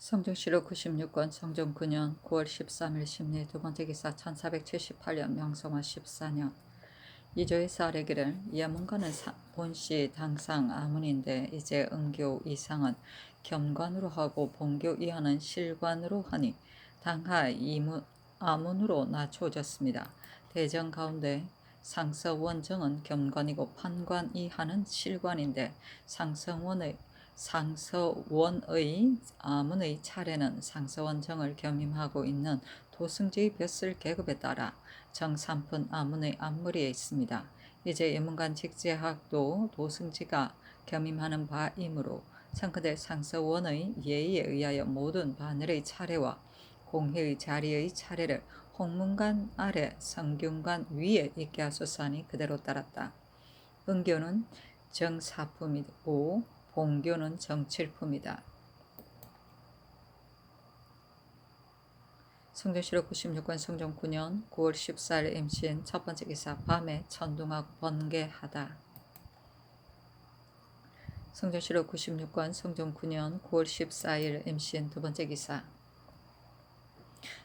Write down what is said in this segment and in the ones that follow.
성종시로 96권 성종 9년 9월 13일 심리 두 번째 기사 1478년 명성화 14년 이조에서 아래기를 예문가는 본시 당상 아문인데 이제 은교 이상은 겸관으로 하고 본교 이하는 실관으로 하니 당하 아문으로 낮춰졌습니다. 대정 가운데 상서원정은 겸관이고 판관 이하는 실관인데 상서원의 아문의 차례는 상서원정을 겸임하고 있는 도승지의 벼슬 계급에 따라 정삼푼 아문의 앞머리에 있습니다. 이제 예문관 직제학도 도승지가 겸임하는 바이므로 청크대 상서원의 예의에 의하여 모든 바늘의 차례와 공회의 자리의 차례를 홍문관 아래 성균관 위에 있게 하소서 하니 그대로 따랐다. 은교는 정사품이고 본교는 정칠품이다. 성종시로 96권 성종 9년 9월 14일 임시인 첫 번째 기사 밤에 천둥하고 번개하다. 성종시로 96권 성종 9년 9월 14일 임시인 두 번째 기사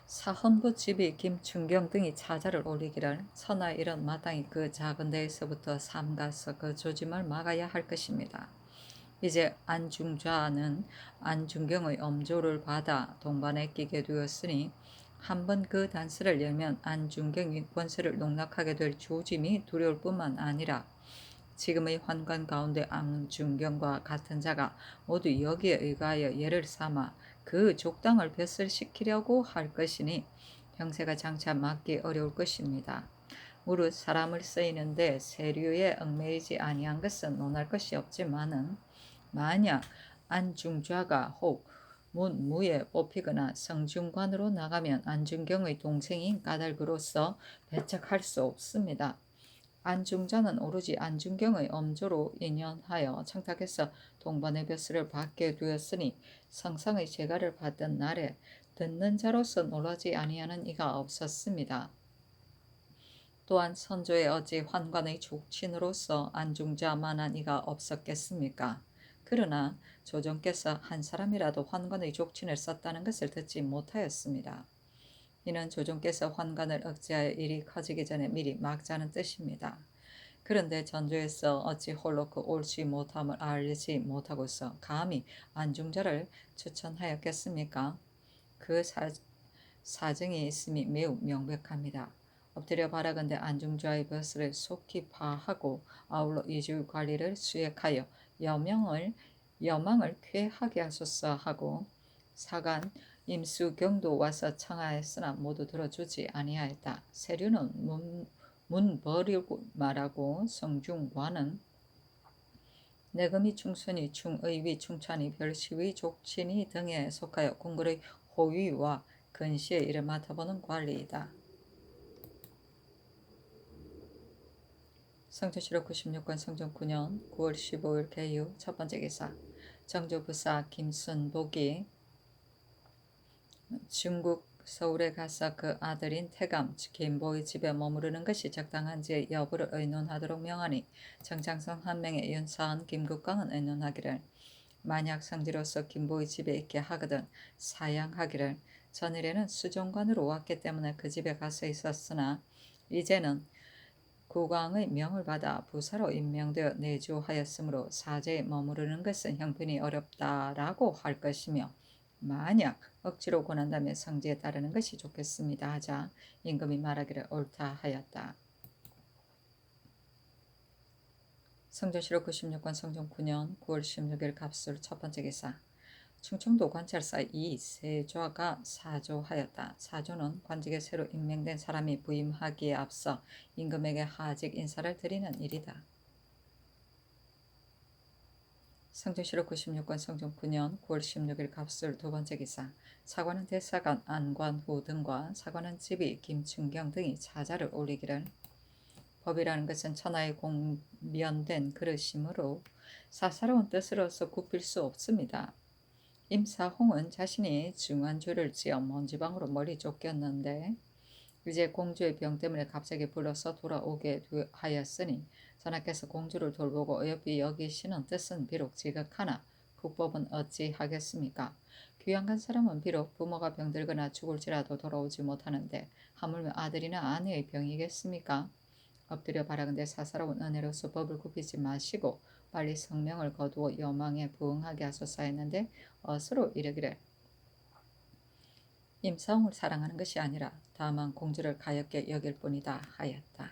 사헌부 집이 김춘경 등이 차자를 올리기를 천하 이런 마땅히 그 작은 데에서부터 삼가서 그 조짐을 막아야 할 것입니다. 이제 안중좌는 안중경의 엄조를 받아 동반에 끼게 되었으니 한번 그 단서를 열면 안중경이 권세를 농락하게 될 조짐이 두려울 뿐만 아니라 지금의 환관 가운데 안중경과 같은 자가 모두 여기에 의하여 예를 삼아 그 족당을 벼슬시키려고 할 것이니 형세가 장차 막기 어려울 것입니다. 무릇 사람을 쓰이는데 세류에 얽매이지 아니한 것은 논할 것이 없지만은 만약 안중좌가 혹 문무에 뽑히거나 성중관으로 나가면 안중경의 동생인 까닭으로서 배척할 수 없습니다. 안중자는 오로지 안중경의 엄조로 인연하여 청탁해서 동반의 벼슬을 받게 되었으니 성상의 재가를 받던 날에 듣는 자로서 놀라지 아니하는 이가 없었습니다. 또한 선조의 어찌 환관의 족친으로서 안중자만한 이가 없었겠습니까? 그러나 조정께서 한 사람이라도 환관의 족친을 썼다는 것을 듣지 못하였습니다. 이는 조정께서 환관을 억제하여 일이 커지기 전에 미리 막자는 뜻입니다. 그런데 전조에서 어찌 홀로 그 옳지 못함을 알지 못하고서 감히 안중자를 추천하였겠습니까? 그 사정이 있음이 매우 명백합니다. 엎드려 바라건대 안중좌의 벼슬을 속히 파하고 아울러 이주 관리를 수ек하여 여망을 쾌하게 하소서 하고 사간 임수경도 와서 청하였으나 모두 들어주지 아니하였다. 세류는 문 버리고 말하고 성중관은 내금이 충순이 충의위 충찬이 별시위 족친이 등에 속하여 궁궐의 호위와 근시의 일을 맡아보는 관리이다. 성종시로 96권 성종 9년 9월 15일 개유 첫 번째 기사 정조부사 김순복이 중국 서울에 가서 그 아들인 태감 김보의 집에 머무르는 것이 적당한지 여부를 의논하도록 명하니 정장성 한 명의 윤사한 김국광은 의논하기를 만약 성지로서 김보의 집에 있게 하거든 사양하기를 전일에는 수종관으로 왔기 때문에 그 집에 가서 있었으나 이제는 국왕의 명을 받아 부사로 임명되어 내주하였으므로 사제에 머무르는 것은 형편이 어렵다라고 할 것이며 만약 억지로 권한다면 성지에 따르는 것이 좋겠습니다 하자 임금이 말하기를 옳다 하였다. 성종시로 96권 성종 9년 9월 16일 갑술 첫 번째 기사 충청도 관찰사 이세좌가 사조하였다. 사조는 관직에 새로 임명된 사람이 부임하기에 앞서 임금에게 하직 인사를 드리는 일이다. 성종시로 96권 성종 9년 9월 16일 갑술 두 번째 기사 사관은 대사관 안관후 등과 사관은 집이 김춘경 등이 차자를 올리기를 법이라는 것은 천하의 공면된 그릇이므로 사사로운 뜻으로서 굽힐 수 없습니다. 임사홍은 자신이 중한 죄를 지어 먼 지방으로 멀리 쫓겼는데 이제 공주의 병 때문에 갑자기 불러서 돌아오게 하였으니 전하께서 공주를 돌보고 어여삐 여기시는 뜻은 비록 지극하나 국법은 어찌하겠습니까? 귀양 간 사람은 비록 부모가 병들거나 죽을지라도 돌아오지 못하는데 하물며 아들이나 아내의 병이겠습니까? 엎드려 바라건대 사사로운 은혜로서 법을 굽히지 마시고 빨리 성명을 거두어 여망에 부응하게 하소서 했는데 어스로 이르기를 임사홍을 사랑하는 것이 아니라 다만 공주를 가엾게 여길 뿐이다 하였다.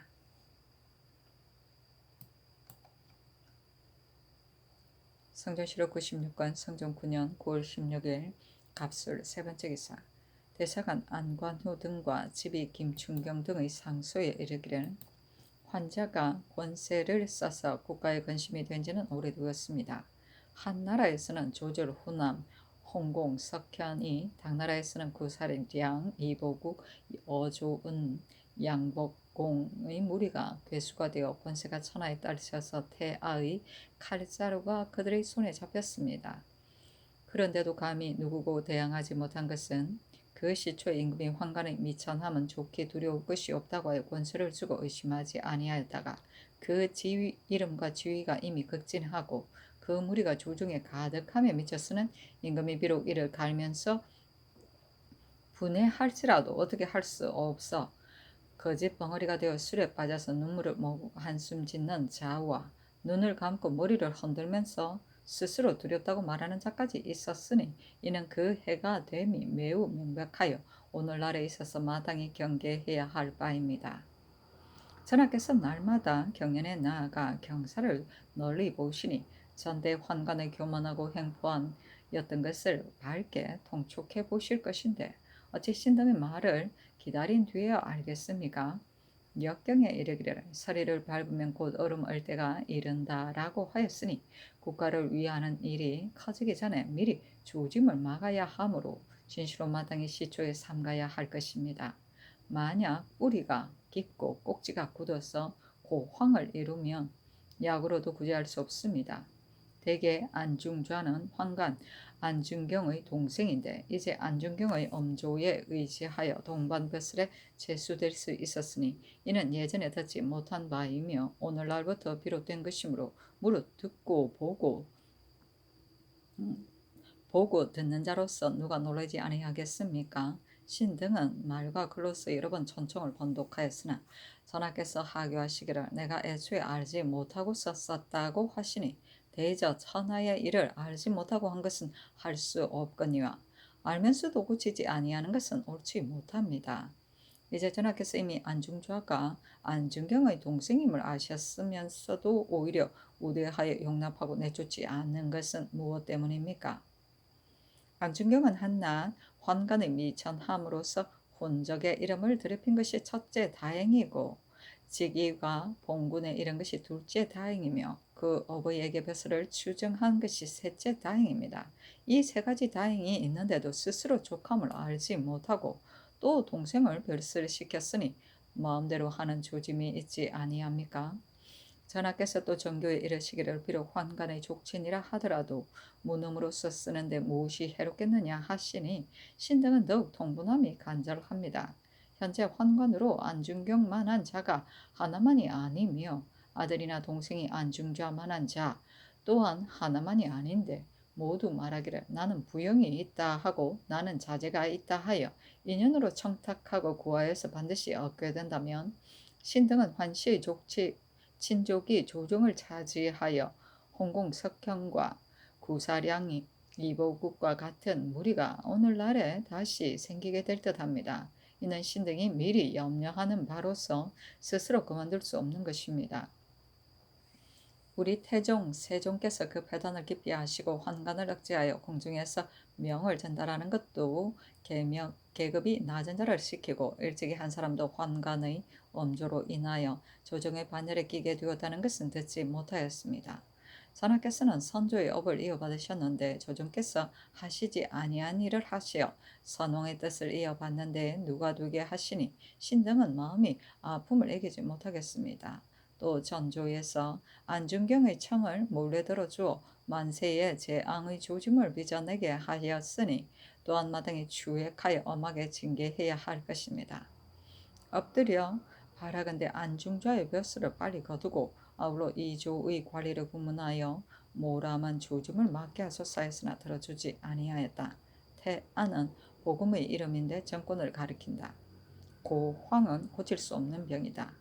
성전시록 96권 성종 9년 9월 16일 갑술 세 번째 기사 대사관 안관후 등과 집이 김춘경 등의 상소에 이르기를 환자가 권세를 써서 국가의 근심이 된 지는 오래되었습니다. 한나라에서는 조절, 후남, 홍공, 석현이, 당나라에서는 구사량, 이보국, 어조은, 양복공의 무리가 괴수가 되어 권세가 천하에 떨쳐서 태아의 칼자루가 그들의 손에 잡혔습니다. 그런데도 감히 누구고 대항하지 못한 것은 그 시초의 임금이 환관의 미천함은 좋게 두려울 것이 없다고 하여 권세를 주고 의심하지 아니하였다가 그 지위, 이름과 지위가 이미 극진하고 그 무리가 조중에 가득함에 미쳤으는 임금이 비록 이를 갈면서 분해할지라도 어떻게 할 수 없어 거짓 벙어리가 되어 술에 빠져서 눈물을 머고 한숨 짓는 자와 눈을 감고 머리를 흔들면서 스스로 두렵다고 말하는 자까지 있었으니 이는 그 해가 됨이 매우 명백하여 오늘날에 있어서 마땅히 경계해야 할 바입니다. 전하께서 날마다 경연에 나아가 경사를 널리 보시니 전대 환관의 교만하고 행포한 였던 것을 밝게 통촉해 보실 것인데 어찌 신등의 말을 기다린 뒤에야 알겠습니까? 역경에 이르기를 서리를 밟으면 곧 얼음 얼 때가 이른다라고 하였으니 국가를 위하는 일이 커지기 전에 미리 조짐을 막아야 하므로 진시로 마땅히 시초에 삼가야 할 것입니다. 만약 뿌리가 깊고 꼭지가 굳어서 고황을 이루면 약으로도 구제할 수 없습니다. 대개 안중좌는 환관 안중경의 동생인데 이제 안중경의 엄조에 의지하여 동반벼슬에 제수될 수 있었으니 이는 예전에 듣지 못한 바이며 오늘날부터 비롯된 것이므로 무릇 듣고 보고 듣는 자로서 누가 놀라지 아니하겠습니까? 신등은 말과 글로서 여러 번 천청을 번독하였으나 전하께서 하교하시기를 내가 애초에 알지 못하고 썼다고 하시니 대저 천하의 일을 알지 못하고 한 것은 할 수 없거니와 알면서도 고치지 아니하는 것은 옳지 못합니다. 이제 전하께서 이미 안중좌가 안중경의 동생임을 아셨으면서도 오히려 우대하여 용납하고 내쫓지 않는 것은 무엇 때문입니까? 안중경은 한낱 환관의 미천함으로써 혼적의 이름을 더럽힌 것이 첫째 다행이고 직위가 봉군에 이른 것이 둘째 다행이며 그 어버이에게 벼슬을 추정한 것이 셋째 다행입니다. 이 세 가지 다행이 있는데도 스스로 족함을 알지 못하고 또 동생을 별세를 시켰으니 마음대로 하는 조짐이 있지 아니합니까? 전하께서 또 정교에 이르시기를 비록 환관의 족친이라 하더라도 무능으로서 쓰는데 무엇이 해롭겠느냐 하시니 신등은 더욱 통분함이 간절합니다. 현재 환관으로 안중경만한 자가 하나만이 아니며 아들이나 동생이 안중좌만한 자 또한 하나만이 아닌데 모두 말하기를 나는 부영이 있다 하고 나는 자제가 있다 하여 인연으로 청탁하고 구하여서 반드시 얻게 된다면 신등은 환시의 친족이 조정을 차지하여 홍공 석형과 구사량이 이보국과 같은 무리가 오늘날에 다시 생기게 될 듯합니다. 이는 신등이 미리 염려하는 바로서 스스로 그만둘 수 없는 것입니다. 우리 태종, 세종께서 그 패단을 깊이 하시고 환관을 억제하여 공중에서 명을 전달하는 것도 계급이 낮은 자를 시키고 일찍이 한 사람도 환관의 엄조로 인하여 조정의 반열에 끼게 되었다는 것은 듣지 못하였습니다. 전하께서는 선조의 업을 이어받으셨는데 조정께서 하시지 아니한 일을 하시어 선왕의 뜻을 이어받는데 누가 되게 하시니 신등은 마음이 아픔을 이기지 못하겠습니다. 또 전조에서 안중경의 청을 몰래 들어주어 만세에 재앙의 조짐을 빚어내게 하였으니 또한 마땅히 추획하여 엄하게 징계해야 할 것입니다. 엎드려 바라건대 안중좌의 벼슬을 빨리 거두고 아울러 이조의 관리를 구문하여 모람한 조짐을 막게 하소서 하였으나 들어주지 아니하였다. 태안은 복음의 이름인데 정권을 가리킨다. 고황은 고칠 수 없는 병이다.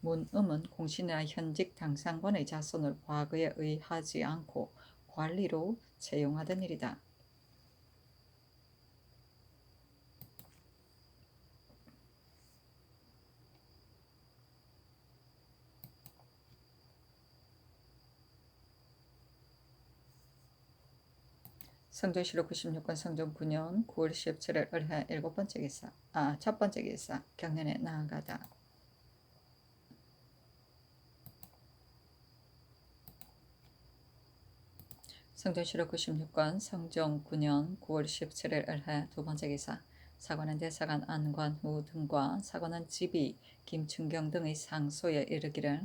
문음은 공신이나 현직 당상관의 자손을 과거에 의하지 않고 관리로 채용하던 일이다. 성전시록 96권 성전 9년 9월 17일 을해 첫 번째 기사 경년에 나아가다. 성전시록 96권 성정 9년 9월 17일 을해 두 번째 기사 사관은 대사관 안관후 등과 사관은 지비 김춘경 등의 상소에 이르기를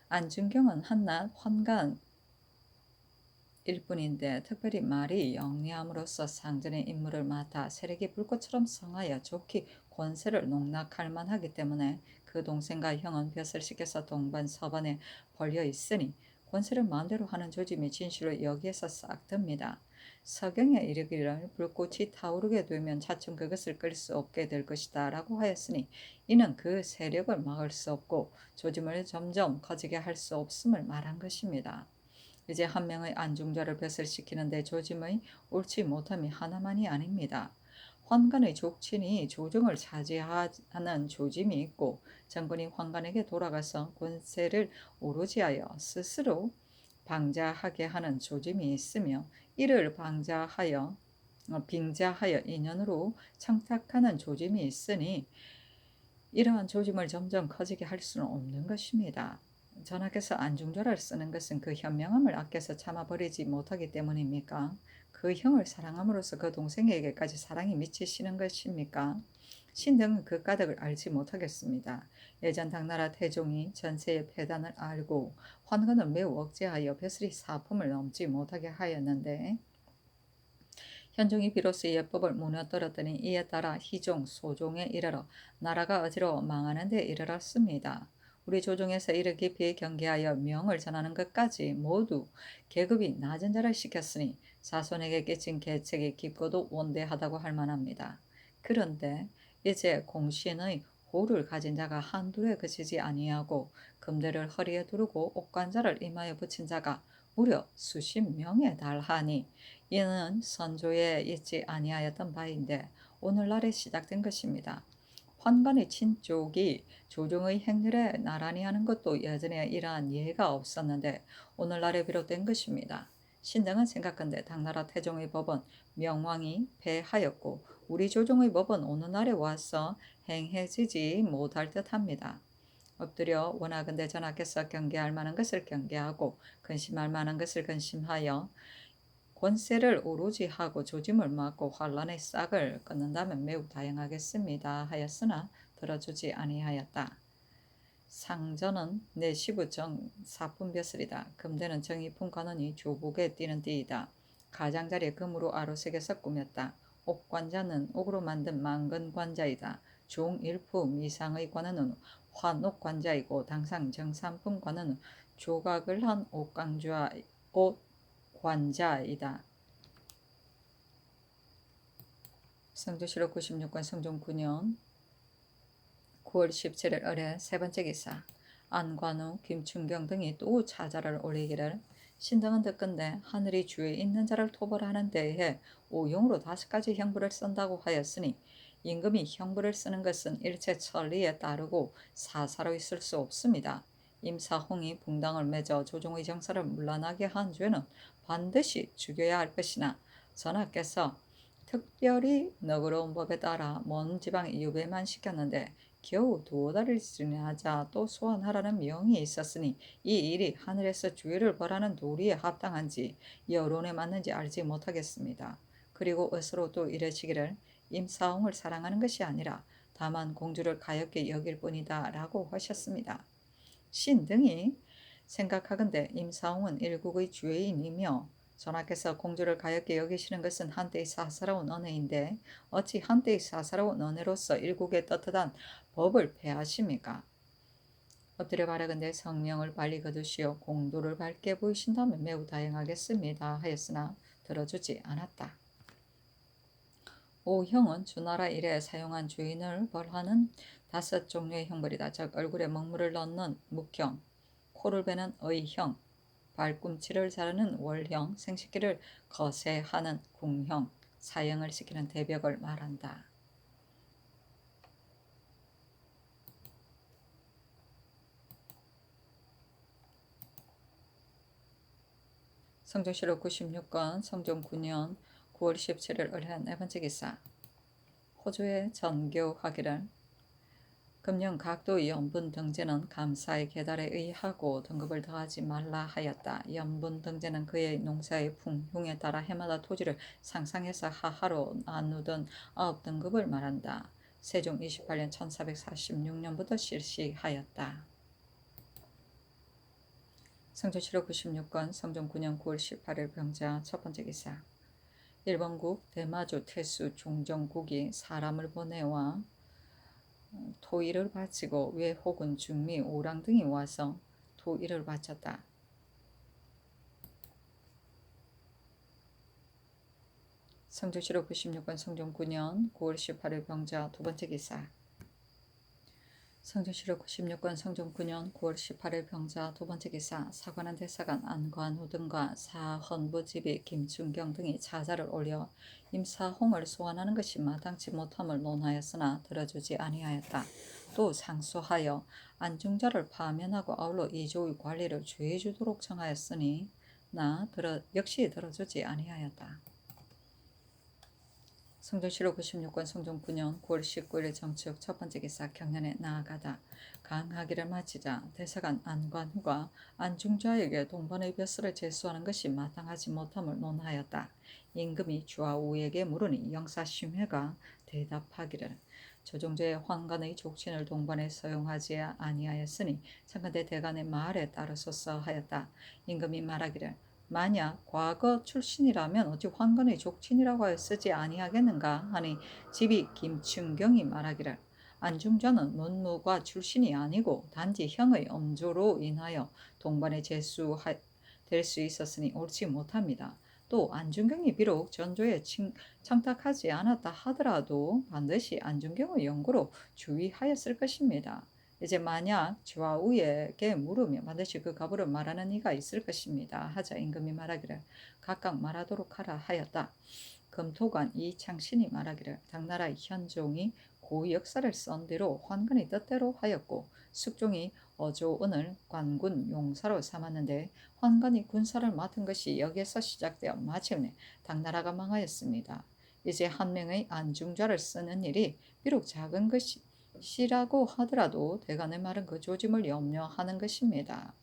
안준경은 한낱 환관 일뿐인데 특별히 말이 영리함으로써 상전의 임무를 맡아 세력이 불꽃처럼 성하여 좋게 권세를 농락할 만하기 때문에 그 동생과 형은 벼슬 시켜서 동반서반에 벌려 있으니 권세를 마음대로 하는 조짐이 진실로 여기에서 싹 듭니다. 서경에 이르기를 불꽃이 타오르게 되면 차츰 그것을 끌 수 없게 될 것이다 라고 하였으니 이는 그 세력을 막을 수 없고 조짐을 점점 커지게 할 수 없음을 말한 것입니다. 이제 한 명의 안중자를 벼슬시키는데 조짐의 옳지 못함이 하나만이 아닙니다. 환관의 족친이 조정을 차지하는 조짐이 있고 정권이 환관에게 돌아가서 권세를 오로지하여 스스로 방자하게 하는 조짐이 있으며 이를 빙자하여 인연으로 청탁하는 조짐이 있으니 이러한 조짐을 점점 커지게 할 수는 없는 것입니다. 전하께서 안중절을 쓰는 것은 그 현명함을 아껴서 참아버리지 못하기 때문입니까? 그 형을 사랑함으로써 그 동생에게까지 사랑이 미치시는 것입니까? 신등은 그 까닭을 알지 못하겠습니다. 예전 당나라 태종이 전세의 폐단을 알고 환관을 매우 억제하여 벼슬이 사품을 넘지 못하게 하였는데 현종이 비로소 예법을 무너뜨렸더니 이에 따라 희종, 소종에 이르러 나라가 어지러워 망하는 데 이르렀습니다. 우리 조정에서 이를 깊이 경계하여 명을 전하는 것까지 모두 계급이 낮은 자를 시켰으니 자손에게 끼친 계책이 깊고도 원대하다고 할 만합니다. 그런데 이제 공신의 호를 가진 자가 한둘에 그치지 아니하고 금대를 허리에 두르고 옥관자를 이마에 붙인 자가 무려 수십 명에 달하니 이는 선조에 있지 아니하였던 바인데 오늘날에 시작된 것입니다. 환관의 친족이 조정의 행렬에 나란히 하는 것도 예전에 이러한 예가 없었는데 오늘날에 비롯된 것입니다. 신등은 생각한데 당나라 태종의 법은 명왕이 폐하였고 우리 조정의 법은 오늘날에 와서 행해지지 못할 듯합니다. 엎드려 원하건대 전하께서 경계할 만한 것을 경계하고 근심할 만한 것을 근심하여 권세를 오로지 하고 조짐을 막고 환란의 싹을 끊는다면 매우 다양하겠습니다 하였으나 들어주지 아니하였다. 상전은 내 시부정 사품벼슬이다. 금대는 정의품 관원이 조복에 띄는 띠이다. 가장자리에 금으로 아로색에서 꾸몄다. 옥관자는 옥으로 만든 망건관자이다. 종일품 이상의 관원은 환옥관자이고 당상 정삼품 관원은 조각을 한 옥관자이다. 성조실록 96권 성종 9년 9월 17일 을에 세 번째 기사 안관우, 김춘경 등이 또 차자를 올리기를 신등은 듣건대 하늘이 주에 있는 자를 토벌하는 데에 오용으로 5가지 형부를 쓴다고 하였으니 임금이 형부를 쓰는 것은 일체 천리에 따르고 사사로 있을 수 없습니다. 임사홍이 붕당을 맺어 조정의 정사를 문란하게 한 죄는 반드시 죽여야 할 것이나 전하께서 특별히 너그러운 법에 따라 먼 지방에 유배만 시켰는데 겨우 2달을 지나자 또 소환하라는 명이 있었으니 이 일이 하늘에서 주의를 벌하는 도리에 합당한지 여론에 맞는지 알지 못하겠습니다. 그리고 스스로 또 이르시기를 임사홍을 사랑하는 것이 아니라 다만 공주를 가엾게 여길 뿐이다 라고 하셨습니다. 신등이 생각하건대 임사홍은 일국의 주인이며 전하께서 공주를 가엾게 여기시는 것은 한때의 사사로운 언해인데 어찌 한때의 사사로운 언해로서 일국의 떳떳한 법을 폐하십니까? 엎드려 바라건대 성령을 빨리 거두시어 공도를 밝게 보이신다면 매우 다행하겠습니다 하였으나 들어주지 않았다. 오형은 주나라 일에 사용한 주인을 벌하는 5종류의 형벌이다. 즉 얼굴에 먹물을 넣는 묵형, 코를 베는 의형, 발꿈치를 자르는 월형, 생식기를 거세하는 궁형, 사형을 시키는 대벽을 말한다. 성종실록 96권 성종 9년 9월 17일 을해 네 번째 기사. 호주의 전교하기를 금년 각도 연분 등재는 감사의 계달에 의하고 등급을 더하지 말라 하였다. 연분 등재는 그의 농사의 풍흉에 따라 해마다 토지를 상상해서 하하로 나누던 9등급을 말한다. 세종 28년 1446년부터 실시하였다. 성종실록 96권 성종 9년 9월 18일 병자 첫 번째 기사. 일본국 대마주 태수 종정국이 사람을 보내와 토일을 바치고 외 혹은 중미 오랑 등이 와서 토일을 바쳤다. 성종실록 96권 성종 9년 9월 18일 병자 두 번째 기사. 성종실록 96권 성종 9년 9월 18일 병자 두 번째 기사. 사관원 대사관 안관우 등과 사헌부집이 김춘경 등이 차자를 올려 임사홍을 소환하는 것이 마땅치 못함을 논하였으나 들어주지 아니하였다. 또 상소하여 안중자를 파면하고 아울러 이조의 관리를 죄주도록 청하였으니 역시 들어주지 아니하였다. 성종실록 96권 성종 9년 9월 19일 정축 첫 번째 기사. 경년에 나아가다 강하기를 마치자 대사관 안관후가 안중자에게 동반의 벼슬을 제수하는 것이 마땅하지 못함을 논하였다. 임금이 주하우에게 물으니 영사심회가 대답하기를 조종제의 환관의 족친을 동반에 서용하지 아니하였으니 청간대 대간의 말에 따르소서 하였다. 임금이 말하기를 만약 과거 출신이라면 어찌 환관의 족친이라고 하여 쓰지 아니하겠는가 하니 집이 김춘경이 말하기를 안중자는 문무과 출신이 아니고 단지 형의 엄조로 인하여 동반에 제수될 수 있었으니 옳지 못합니다. 또 안중경이 비록 전조에 청탁하지 않았다 하더라도 반드시 안중경의 연구로 주의하였을 것입니다. 이제 만약 좌우에게 물으면 반드시 그 가부를 말하는 이가 있을 것입니다. 하자 임금이 말하기를 각각 말하도록 하라 하였다. 금토관 이창신이 말하기를 당나라의 현종이 고 역사를 쓴 대로 환관의 뜻대로 하였고 숙종이 어조은을 관군 용사로 삼았는데 환관이 군사를 맡은 것이 여기에서 시작되어 마침내 당나라가 망하였습니다. 이제 한 명의 안중자를 쓰는 일이 비록 작은 것이라고 하더라도 대간의 말은 그 조짐을 염려하는 것입니다.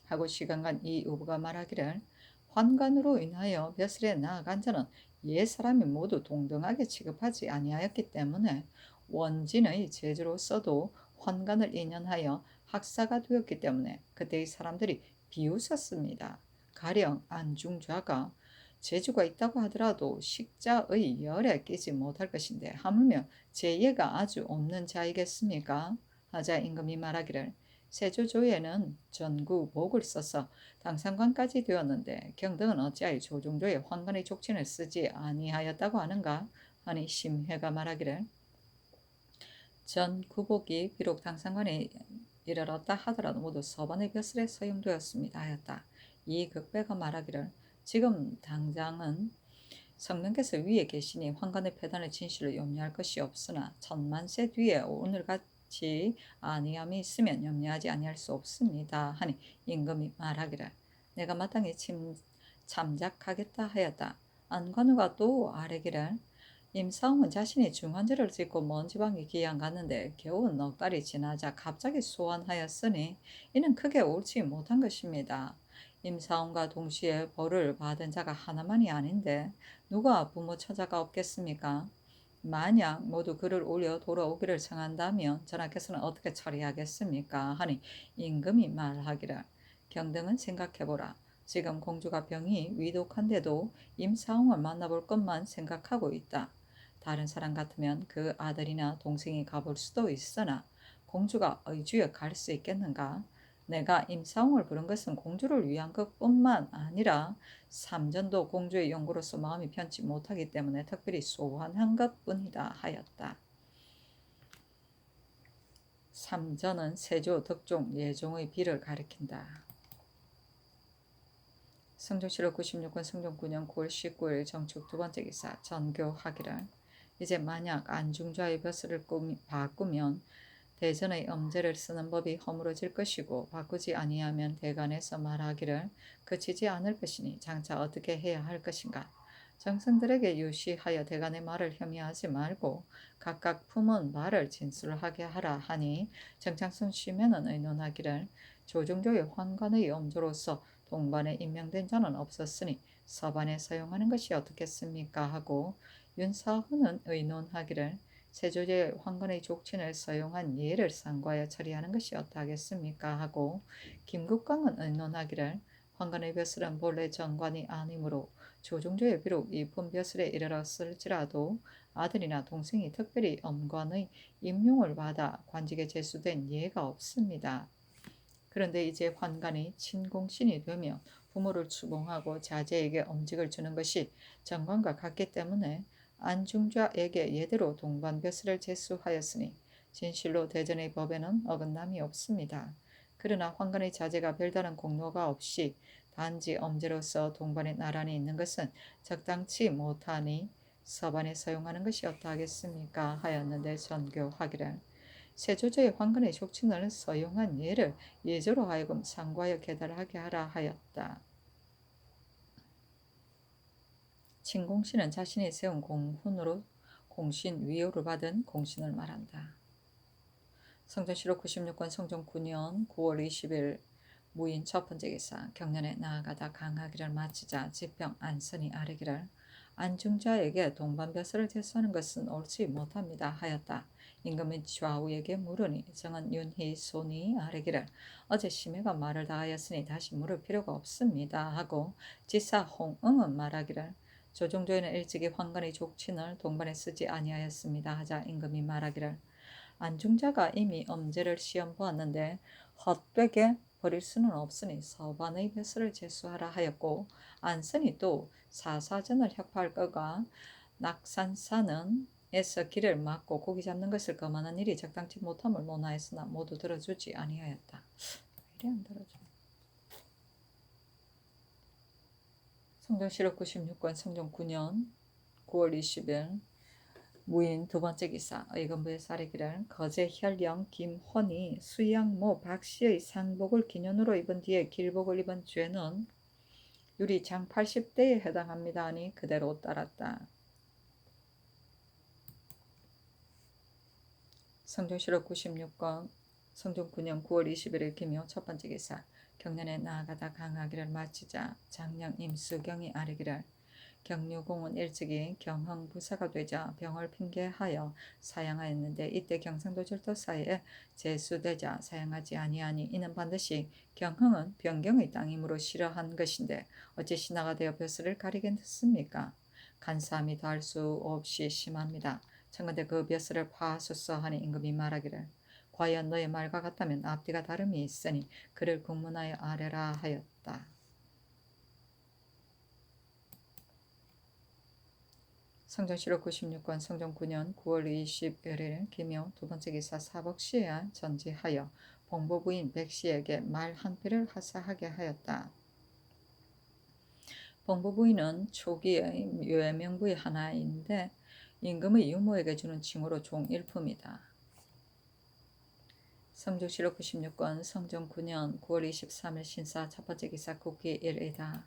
하고 시간간 이 의부가 말하기를 환관으로 인하여 벼슬에 나아간 자는 옛 사람이 모두 동등하게 취급하지 아니하였기 때문에 원진의 제주로서도 환관을 인연하여 학사가 되었기 때문에 그때의 사람들이 비웃었습니다. 가령 안중좌가 재주가 있다고 하더라도 식자의 열에 끼지 못할 것인데 하물며 재예가 아주 없는 자이겠습니까? 하자 임금이 말하기를 세조조에는 전구 목을 써서 당상관까지 되었는데 경등은 어찌하여 조종조의 환관의 족친을 쓰지 아니하였다고 하는가? 하니 심회가 말하기를 전 구복이 비록 당상관에 이르렀다 하더라도 모두 서반의 벼슬에 서용되었습니다 하였다. 이 극배가 말하기를 지금 당장은 성명께서 위에 계시니 환관의 패단의 진실을 염려할 것이 없으나 천만세 뒤에 오늘같이 아니함이 있으면 염려하지 아니할 수 없습니다 하니 임금이 말하기를 내가 마땅히 참작하겠다 하였다. 안관우가 또 아뢰기를 임사홍은 자신이 중환제를 짓고 먼 지방에 귀양 갔는데 겨우 넉 달이 지나자 갑자기 소환하였으니 이는 크게 옳지 못한 것입니다. 임사홍과 동시에 벌을 받은 자가 하나만이 아닌데 누가 부모 처자가 없겠습니까? 만약 모두 그를 올려 돌아오기를 청한다면 전하께서는 어떻게 처리하겠습니까? 하니 임금이 말하기를 경등은 생각해보라. 지금 공주가 병이 위독한데도 임사홍을 만나볼 것만 생각하고 있다. 다른 사람 같으면 그 아들이나 동생이 가볼 수도 있으나 공주가 의주에 갈 수 있겠는가? 내가 임사홍을 부른 것은 공주를 위한 것뿐만 아니라 삼전도 공주의 용구로서 마음이 편치 못하기 때문에 특별히 소환한 것뿐이다 하였다. 삼전은 세조, 덕종, 예종의 비를 가리킨다. 성종실록 96권 성종 9년 9월 19일 정축 두 번째 기사 전교하기를 이제 만약 안중좌의 벼슬을 바꾸면 대전의 엄제를 쓰는 법이 허물어질 것이고 바꾸지 아니하면 대간에서 말하기를 그치지 않을 것이니 장차 어떻게 해야 할 것인가. 정승들에게 유시하여 대간의 말을 혐의하지 말고 각각 품은 말을 진술하게 하라 하니 정창순 심에는 의논하기를 조정조의 환관의 엄조로서 동반에 임명된 자는 없었으니 서반에 사용하는 것이 어떻겠습니까 하고 윤사헌은 의논하기를 세조제 황건의 족친을 사용한 예를 상고하여 처리하는 것이 어떠하겠습니까 하고 김국광은 의논하기를 황건의 벼슬은 본래 정관이 아니므로 조종조에 비록 이품 벼슬에 이르렀을지라도 아들이나 동생이 특별히 엄관의 임용을 받아 관직에 제수된 예가 없습니다. 그런데 이제 환관이 친공신이 되며 부모를 추봉하고 자제에게 엄직을 주는 것이 정관과 같기 때문에 안중좌에게 예대로 동반벼슬을 제수하였으니 진실로 대전의 법에는 어긋남이 없습니다. 그러나 환관의 자제가 별다른 공로가 없이 단지 엄제로서 동반에 나란히 있는 것은 적당치 못하니 서반에 사용하는 것이 어떠하겠습니까 하였는데 전교하기를 세조제의 황건의 족친을 서용한 예를 예조로 하여금 상고하여 계달하게 하라 하였다. 친공신은 자신이 세운 공훈으로 공신 위호를 받은 공신을 말한다. 성전실록 96권 성종 9년 9월 20일 무인 첫 번째 기사 경년에 나아가다 강하기를 마치자 지평 안선이 아뢰기를 안중자에게 동반벼슬을 제수하는 것은 옳지 못합니다 하였다. 임금이 좌우에게 물으니 정은 윤희 손이 아뢰기를 어제 심해가 말을 다하였으니 다시 물을 필요가 없습니다 하고 지사 홍응은 말하기를 조종조에는 일찍이 황건의 족친을 동반에 쓰지 아니하였습니다 하자 임금이 말하기를 안중자가 이미 엄제를 시험 보았는데 헛되게 버릴 수는 없으니 서반의 벼슬을 제수하라 하였고 안선이 또 사사전을 혁파할 거가 낙산사는 에서 길을 막고 고기 잡는 것을 거만한 일이 적당치 못함을 논하였으나 모두 들어주지 아니하였다. 이래 안 들어줘. 성종실록 96권 성종 9년 9월 20일 무인 두 번째 기사 의금부의 사례기를 거제 혈령 김헌이 수양모 박씨의 상복을 기년으로 입은 뒤에 길복을 입은 죄는 유리 장 80대에 해당합니다 하니 그대로 따랐다. 성종실록 96권 성종 9년 9월 21일 김효 첫 번째 기사 경년에 나아가다 강하기를 마치자 장령 임수경이 아뢰기를 경유공은 일찍이 경흥부사가 되자 병을 핑계하여 사양하였는데 이때 경상도 절도사에 제수되자 사양하지 아니하니 이는 반드시 경흥은 변경의 땅이므로 싫어한 것인데 어찌 신하가 되어 벼슬을 가리겠습니까? 간사함이 더할 수 없이 심합니다. 청근대 그 벼슬을 파하소서 하니 임금이 말하기를 과연 너의 말과 같다면 앞뒤가 다름이 있으니 그를 국문하여 아뢰라 하였다. 성종실록 96권 성종 9년 9월 21일 김효 두 번째 기사 사복시에 전지하여 봉보부인 백씨에게 말 한 필을 하사하게 하였다. 봉보부인은 초기의 외명부의 하나인데 임금의 유모에게 주는 칭호로 종일품이다. 성종실록 96권 성종 9년 9월 23일 신사 첫 번째 기사 국기 1이다.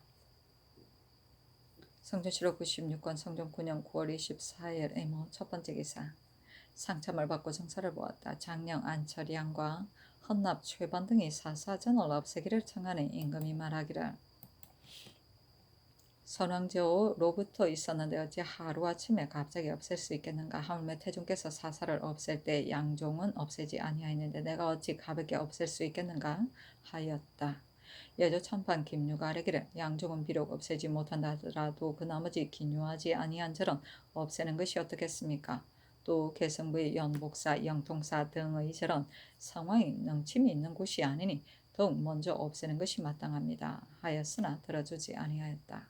성종실록 96권 성종 9년 9월 24일 이모 첫 번째 기사 상참을 받고 정사를 보았다. 장령 안철양과 헌납 최반 등이 사사전을 없애기를 청하니 임금이 말하기를 선왕제로부터 있었는데 어찌 하루아침에 갑자기 없앨 수 있겠는가. 하물며 태종께서 사사를 없앨 때 양종은 없애지 아니하였는데 내가 어찌 가볍게 없앨 수 있겠는가 하였다. 예조 참판 김유가 아뢰기를 양종은 비록 없애지 못한다 하더라도 그 나머지 기뉴하지 아니한 절은 없애는 것이 어떻겠습니까? 또 개성부의 연복사, 영통사 등의 저런 상황이 능침이 있는 곳이 아니니 더욱 먼저 없애는 것이 마땅합니다. 하였으나 들어주지 아니하였다.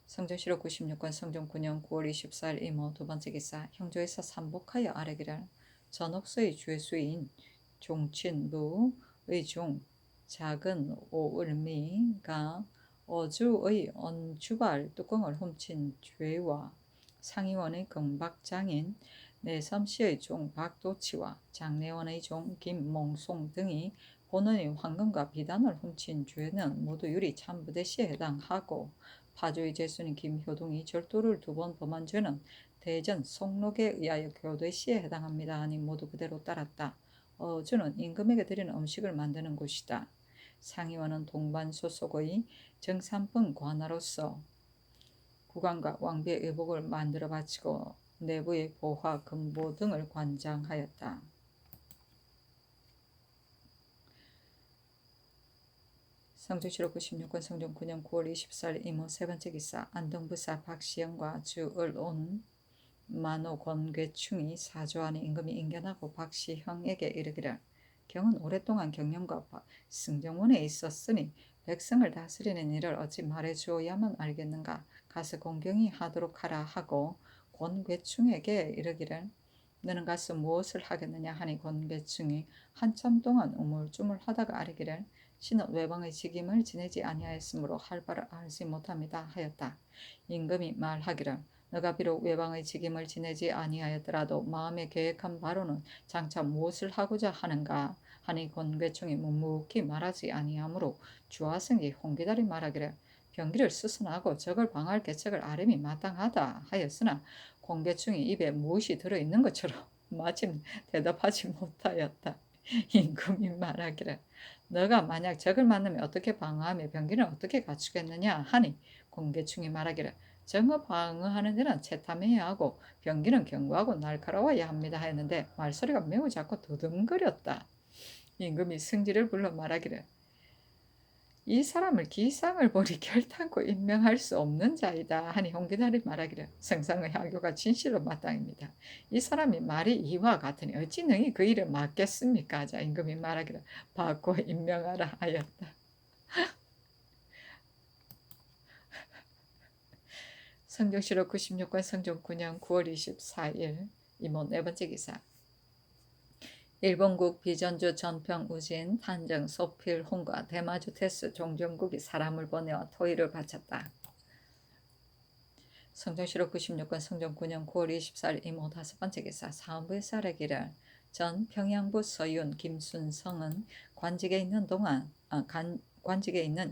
성전시록 96권 성종 9년 9월 24일 이모 두 번째 기사 형조에서 삼복하여 아뢰기를 전옥서의 죄수인 종친부의 종 작은 오을미가 어주의 언주발 뚜껑을 훔친 죄와 상의원의 금박장인 내섬시의 종 박도치와 장례원의 종 김몽송 등이 본원의 황금과 비단을 훔친 죄는 모두 유리 참부대시에 해당하고 파주의 제수인 김효동이 절도를 2번 범한 죄는 대전 송록에 의하여 교대시에 해당합니다 하니 모두 그대로 따랐다. 어주는 임금에게 드리는 음식을 만드는 곳이다. 상의원은 동반 소속의 정삼품 관아로서 국왕과 왕비의 의복을 만들어 바치고 내부의 보화, 금보 등을 관장하였다. 성종시록 96권 성종 9년 9월 24일 이모 세 번째 기사 안동부사 박시영과 주을온 만호 권괴충이 사조하는 임금이 인견하고 박시형에게 이르기를 경은 오랫동안 경영과 승정원에 있었으니 백성을 다스리는 일을 어찌 말해주어야만 알겠는가. 가서 공경히 하도록 하라 하고 권괴충에게 이르기를 너는 가서 무엇을 하겠느냐 하니 권괴충이 한참 동안 우물쭈물하다가 아뢰기를 신은 외방의 직임을 지내지 아니하였으므로 할 바를 알지 못합니다 하였다. 임금이 말하기를 너가 비록 외방의 직임을 지내지 아니하였더라도 마음에 계획한 바로는 장차 무엇을 하고자 하는가 하니 권괴충이 묵묵히 말하지 아니하므로 주하성이 홍기달이 말하기를 병기를 수선하고 적을 방할 계책을 아름이 마땅하다 하였으나 권괴충이 입에 무엇이 들어있는 것처럼 마침 대답하지 못하였다. 임금이 말하기를 너가 만약 적을 만나면 어떻게 방어하며 병기는 어떻게 갖추겠느냐 하니 권괴충이 말하기를 정어 방어하는 데는 채탐해야 하고 병기는 견고하고 날카로워야 합니다 하였는데 말소리가 매우 작고 더듬거렸다. 임금이 승지를 불러 말하기를 이 사람을 기상을 보니 결단코 임명할 수 없는 자이다 하니 홍기달이 말하기를 성상의 하교가 진실로 마땅입니다. 이 사람이 말이 이와 같으니 어찌 능히 그 일을 맡겠습니까 하자 임금이 말하기를 받고 임명하라 하였다. 성종시록 96권 성종 9년 9월 24일 이모 네 번째 기사 일본국 비전주 전평 우진 탄정 소필 홍과 대마주 테스 종정국이 사람을 보내어 토의를 바쳤다. 성종시록 96권 성종 9년 9월 24일 이모 다섯 번째 기사 사헌부에서 아뢰기를 전 평양부 서윤 김순성은 관직에 있는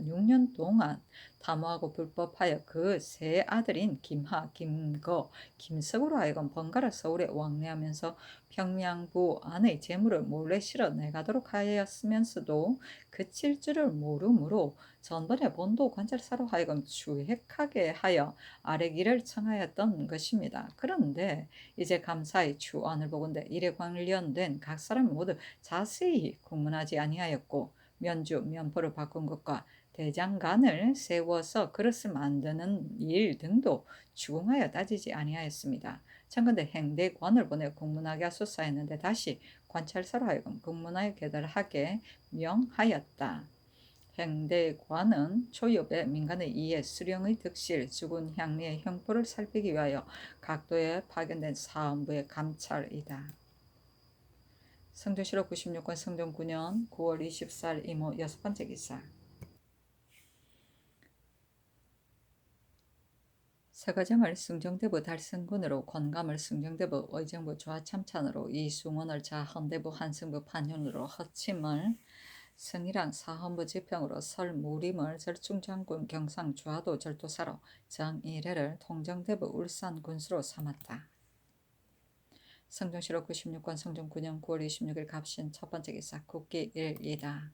6년 동안 담화하고 불법하여 그 세 아들인 김하, 김거, 김석으로 하여금 번갈아 서울에 왕래하면서 평양부 안의 재물을 몰래 실어 내가도록 하였으면서도 그칠 줄을 모르므로 전번에 본도 관찰사로 하여금 추획하게 하여 아뢰기를 청하였던 것입니다. 그런데 이제 감사의 추안을 보건대 이에 관련된 각 사람이 모두 자세히 공문하지 아니하였고 면주, 면포를 바꾼 것과 대장간을 세워서 그릇을 만드는 일 등도 추궁하여 따지지 아니하였습니다. 청건대 행대관을 보내 공문하게 하소서 했는데 다시 관찰사로 하여금 공문하여 계달하게 명하였다. 행대관은 초엽의 민간의 이해, 수령의 득실, 주군 향리의 형포를 살피기 위하여 각도에 파견된 사헌부의 감찰이다. 성종시록 96권 성종 9년 9월 24일 이모 여섯 번째 기사 서가정을 승정대부 달승군으로 권감을 승정대부 의정부 좌참찬으로 이승원을 자헌대부 한승부 판윤으로 허침을 승이란 사헌부 지평으로 설무림을 절충장군 경상 좌도 절도사로 정일회를 통정대부 울산군수로 삼았다. 성종시록 96권 성종 9년 9월 26일 갑신 첫 번째 기사 국기 1이다.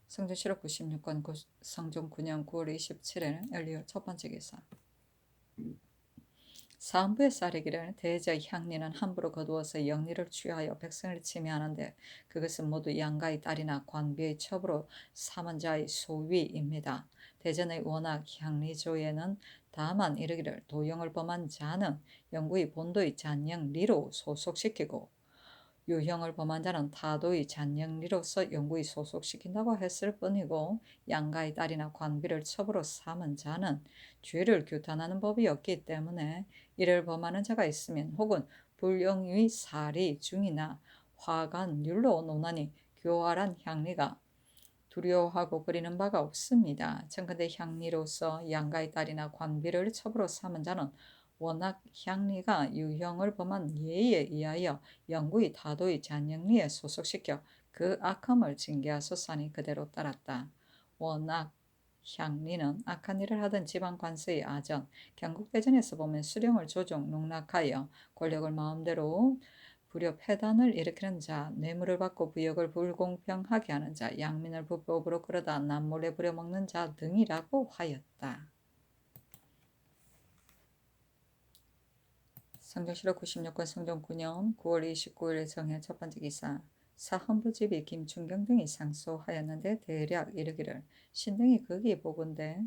성종시록 96권 성종 9년 9월 27일 연리호 첫 번째 기사 사헌부에서 아뢰기를 대저 향리는 함부로 거두어서 영리를 취하여 백성을 침해하는데 그것은 모두 양가의 딸이나 관비의 첩으로 삼은 자의 소위입니다. 대전의 원악 향리조에는 다만 이르기를 도영을 범한 자는 영구히 본도의 잔영리로 소속시키고 유형을 범한 자는 타도의 잔영리로서 영구히 소속시킨다고 했을 뿐이고 양가의 딸이나 관비를 첩으로 삼은 자는 죄를 규탄하는 법이 없기 때문에 이를 범하는 자가 있으면 혹은 불령의 살이 중이나 화관율로 논하니 교활한 향리가 두려워하고 그리는 바가 없습니다. 청근대 향리로서 양가의 딸이나 관비를 첩으로 삼은 자는 워낙 향리가 유형을 범한 예에 의하여 영구히 다도의 잔영리에 소속시켜 그 악함을 징계하소서니 그대로 따랐다. 워낙 향리는 악한 일을 하던 지방 관서의 아전, 경국대전에서 보면 수령을 조종 농락하여 권력을 마음대로 부려 패단을 일으키는 자, 뇌물을 받고 부역을 불공평하게 하는 자, 양민을 불법으로 끌어다 남몰래 부려먹는 자 등이라고 하였다. 성경실록 96권 성종 9년 9월 29일 정해 첫 번째 기사. 사헌부집이 김춘경 등이 상소하였는데 대략 이르기를 신등이 거기에 보건대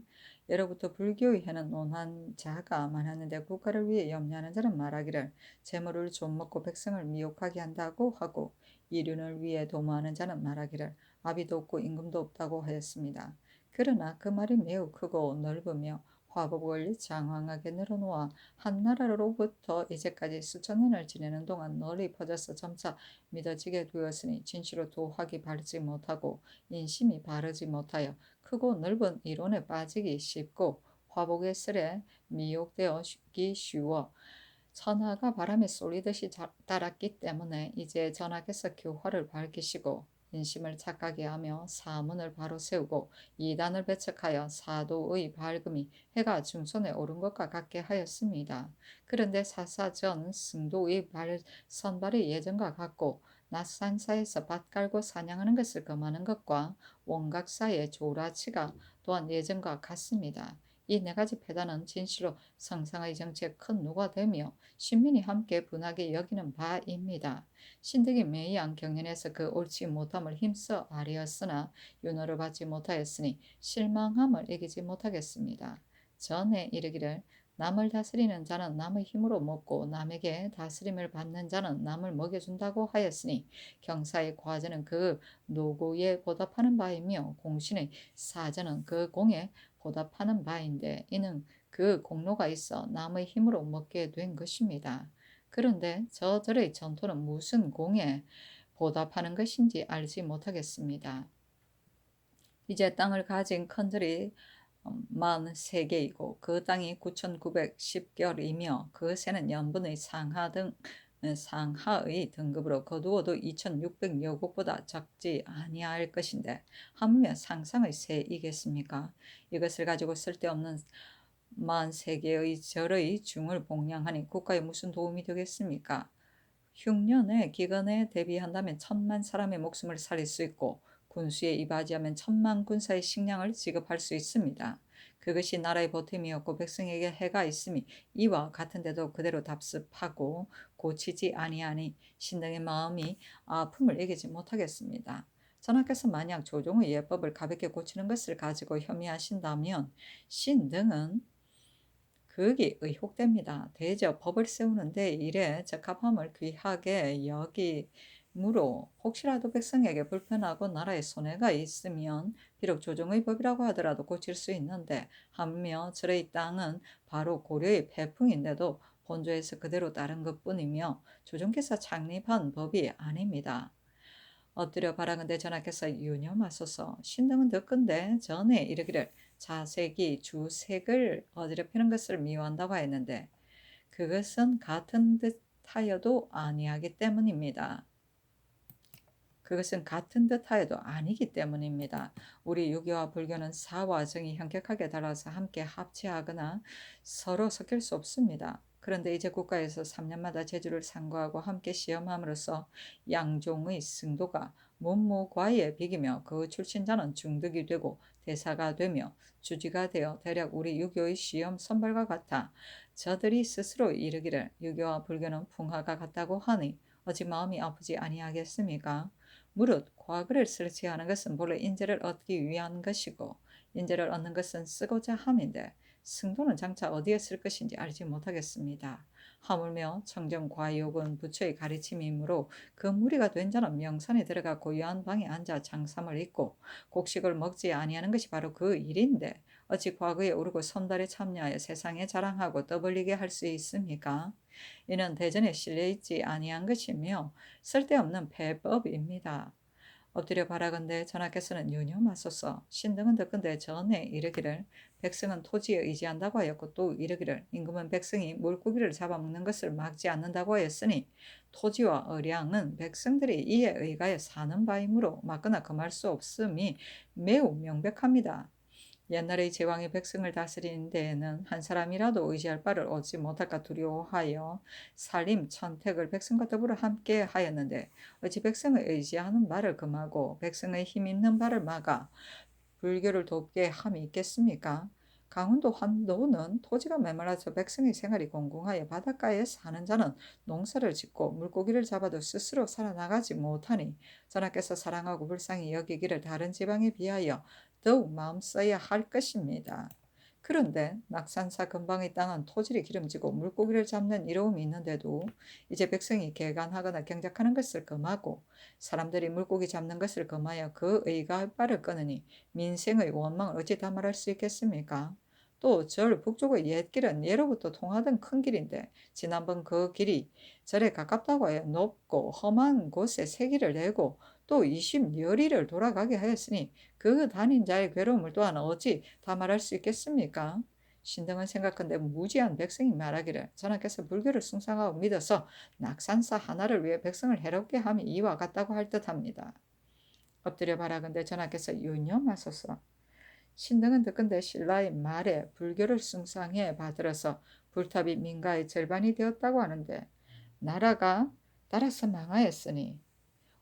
예로부터 불교의 해는 논한 자가 많았는데 국가를 위해 염려하는 자는 말하기를 재물을 좀 먹고 백성을 미혹하게 한다고 하고 이륜을 위해 도모하는 자는 말하기를 아비도 없고 임금도 없다고 하였습니다. 그러나 그 말이 매우 크고 넓으며 화법을 장황하게 늘어놓아 한 나라로부터 이제까지 수천 년을 지내는 동안 널리 퍼져서 점차 믿어지게 되었으니 진실로 도학이 바르지 못하고 인심이 바르지 못하여 크고 넓은 이론에 빠지기 쉽고 화복의 쓸에 미혹되기 쉬워 천하가 바람에 쏠리듯이 따랐기 때문에 이제 전하께서 교화를 밝히시고 인심을 착하게 하며 사문을 바로 세우고 이단을 배척하여 사도의 밝음이 해가 중손에 오른 것과 같게 하였습니다. 그런데 사사전 승도의 선발이 예전과 같고 낮산사에서 밭 깔고 사냥하는 것을 금하는 것과 원각사의 조라치가 또한 예전과 같습니다. 이 네 가지 패단은 진실로 성상의 정치에 큰 누가 되며 신민이 함께 분하게 여기는 바입니다. 신득이 매양 경연에서 그 옳지 못함을 힘써 아뢰었으나 윤호를 받지 못하였으니 실망함을 이기지 못하겠습니다. 전에 이르기를 남을 다스리는 자는 남의 힘으로 먹고 남에게 다스림을 받는 자는 남을 먹여준다고 하였으니 경사의 과제는 그 노고에 보답하는 바이며 공신의 사제는 그 공에 보답하는 바인데 이는 그 공로가 있어 남의 힘으로 먹게 된 것입니다. 그런데 저들의 전토는 무슨 공에 보답하는 것인지 알지 못하겠습니다. 이제 땅을 가진 큰들이 43개이고 그 땅이 9,910결이며 그 새는 연분의 상하의 등급으로 거두어도 2,600여 곳보다 적지 아니할 것인데 하물며 상상의 새이겠습니까? 이것을 가지고 쓸데없는 43개의 절의 중을 봉양하니 국가에 무슨 도움이 되겠습니까? 흉년의 기근에 대비한다면 1,000만 사람의 목숨을 살릴 수 있고 군수에 이바지하면 1,000만 군사의 식량을 지급할 수 있습니다. 그것이 나라의 보탬이었고 백성에게 해가 있음이 이와 같은데도 그대로 답습하고 고치지 아니하니 신등의 마음이 아픔을 이기지 못하겠습니다. 전하께서 만약 조종의 예법을 가볍게 고치는 것을 가지고 혐의하신다면 신등은 그게 의혹됩니다. 대저 법을 세우는데 일에 적합함을 귀하게 여기므로 혹시라도 백성에게 불편하고 나라에 손해가 있으면 비록 조정의 법이라고 하더라도 고칠 수 있는데 하며 절의 땅은 바로 고려의 패풍인데도 본조에서 그대로 따른 것뿐이며 조정께서 창립한 법이 아닙니다. 엎드려 바라건대 전하께서 유념하소서. 신등은 듣건대 전에 이르기를 자색이 주색을 어지럽히는 것을 미워한다고 했는데 그것은 같은 듯 하여도 아니하기 때문입니다. 그것은 같은 듯 하여도 아니기 때문입니다. 우리 유교와 불교는 사와 정이 현격하게 달라서 함께 합치하거나 서로 섞일 수 없습니다. 그런데 이제 국가에서 3년마다 제주를 상고하고 함께 시험함으로써 양종의 승도가 문무과에 비기며 그 출신자는 중득이 되고 대사가 되며 주지가 되어 대략 우리 유교의 시험 선발과 같아 저들이 스스로 이르기를 유교와 불교는 풍화가 같다고 하니 어찌 마음이 아프지 아니하겠습니까? 무릇 과거를 설치하는 것은 본래 인재를 얻기 위한 것이고 인재를 얻는 것은 쓰고자 함인데 승도는 장차 어디에 쓸 것인지 알지 못하겠습니다. 하물며 청정과욕은 부처의 가르침이므로 그 무리가 된 자는 명산에 들어가 고요한 방에 앉아 장삼을 잊고 곡식을 먹지 아니하는 것이 바로 그 일인데 어찌 과거에 오르고 선달에 참여하여 세상에 자랑하고 떠벌리게 할 수 있습니까? 이는 대전에 실려있지 아니한 것이며 쓸데없는 배법입니다. 엎드려 바라건대 전하께서는 유념하소서. 신등은 듣건대 전에 이르기를 백성은 토지에 의지한다고 하였고 또 이르기를 임금은 백성이 물고기를 잡아먹는 것을 막지 않는다고 하였으니 토지와 의량은 백성들이 이에 의가해 사는 바이므로 막거나 금할 수 없음이 매우 명백합니다. 옛날의 제왕이 백성을 다스리는 데에는 한 사람이라도 의지할 바를 얻지 못할까 두려워하여 살림, 천택을 백성과 더불어 함께 하였는데 어찌 백성을 의지하는 바를 금하고 백성의 힘 있는 바를 막아 불교를 돕게 함이 있겠습니까? 강원도 환도는 토지가 메말라서 백성의 생활이 공공하여 바닷가에 사는 자는 농사를 짓고 물고기를 잡아도 스스로 살아나가지 못하니 전하께서 사랑하고 불쌍히 여기기를 다른 지방에 비하여 더욱 마음 써야 할 것입니다. 그런데 낙산사 근방의 땅은 토질이 기름지고 물고기를 잡는 이로움이 있는데도 이제 백성이 개간하거나 경작하는 것을 금하고 사람들이 물고기 잡는 것을 금하여 그 의가할 바를 끊으니 민생의 원망을 어찌 다 말할 수 있겠습니까? 또 절 북쪽의 옛길은 예로부터 통하던 큰 길인데 지난번 그 길이 절에 가깝다고 하여 높고 험한 곳에 세기를 내고 또 20여리를 돌아가게 하였으니 그 다닌 자의 괴로움을 또한 어찌 다 말할 수 있겠습니까? 신등은 생각한데 무지한 백성이 말하기를 전하께서 불교를 숭상하고 믿어서 낙산사 하나를 위해 백성을 해롭게 함이 이와 같다고 할 듯합니다. 엎드려 바라건대 전하께서 유념하소서. 신등은 듣건대 신라의 말에 불교를 숭상해 받들어서 불탑이 민가의 절반이 되었다고 하는데 나라가 따라서 망하였으니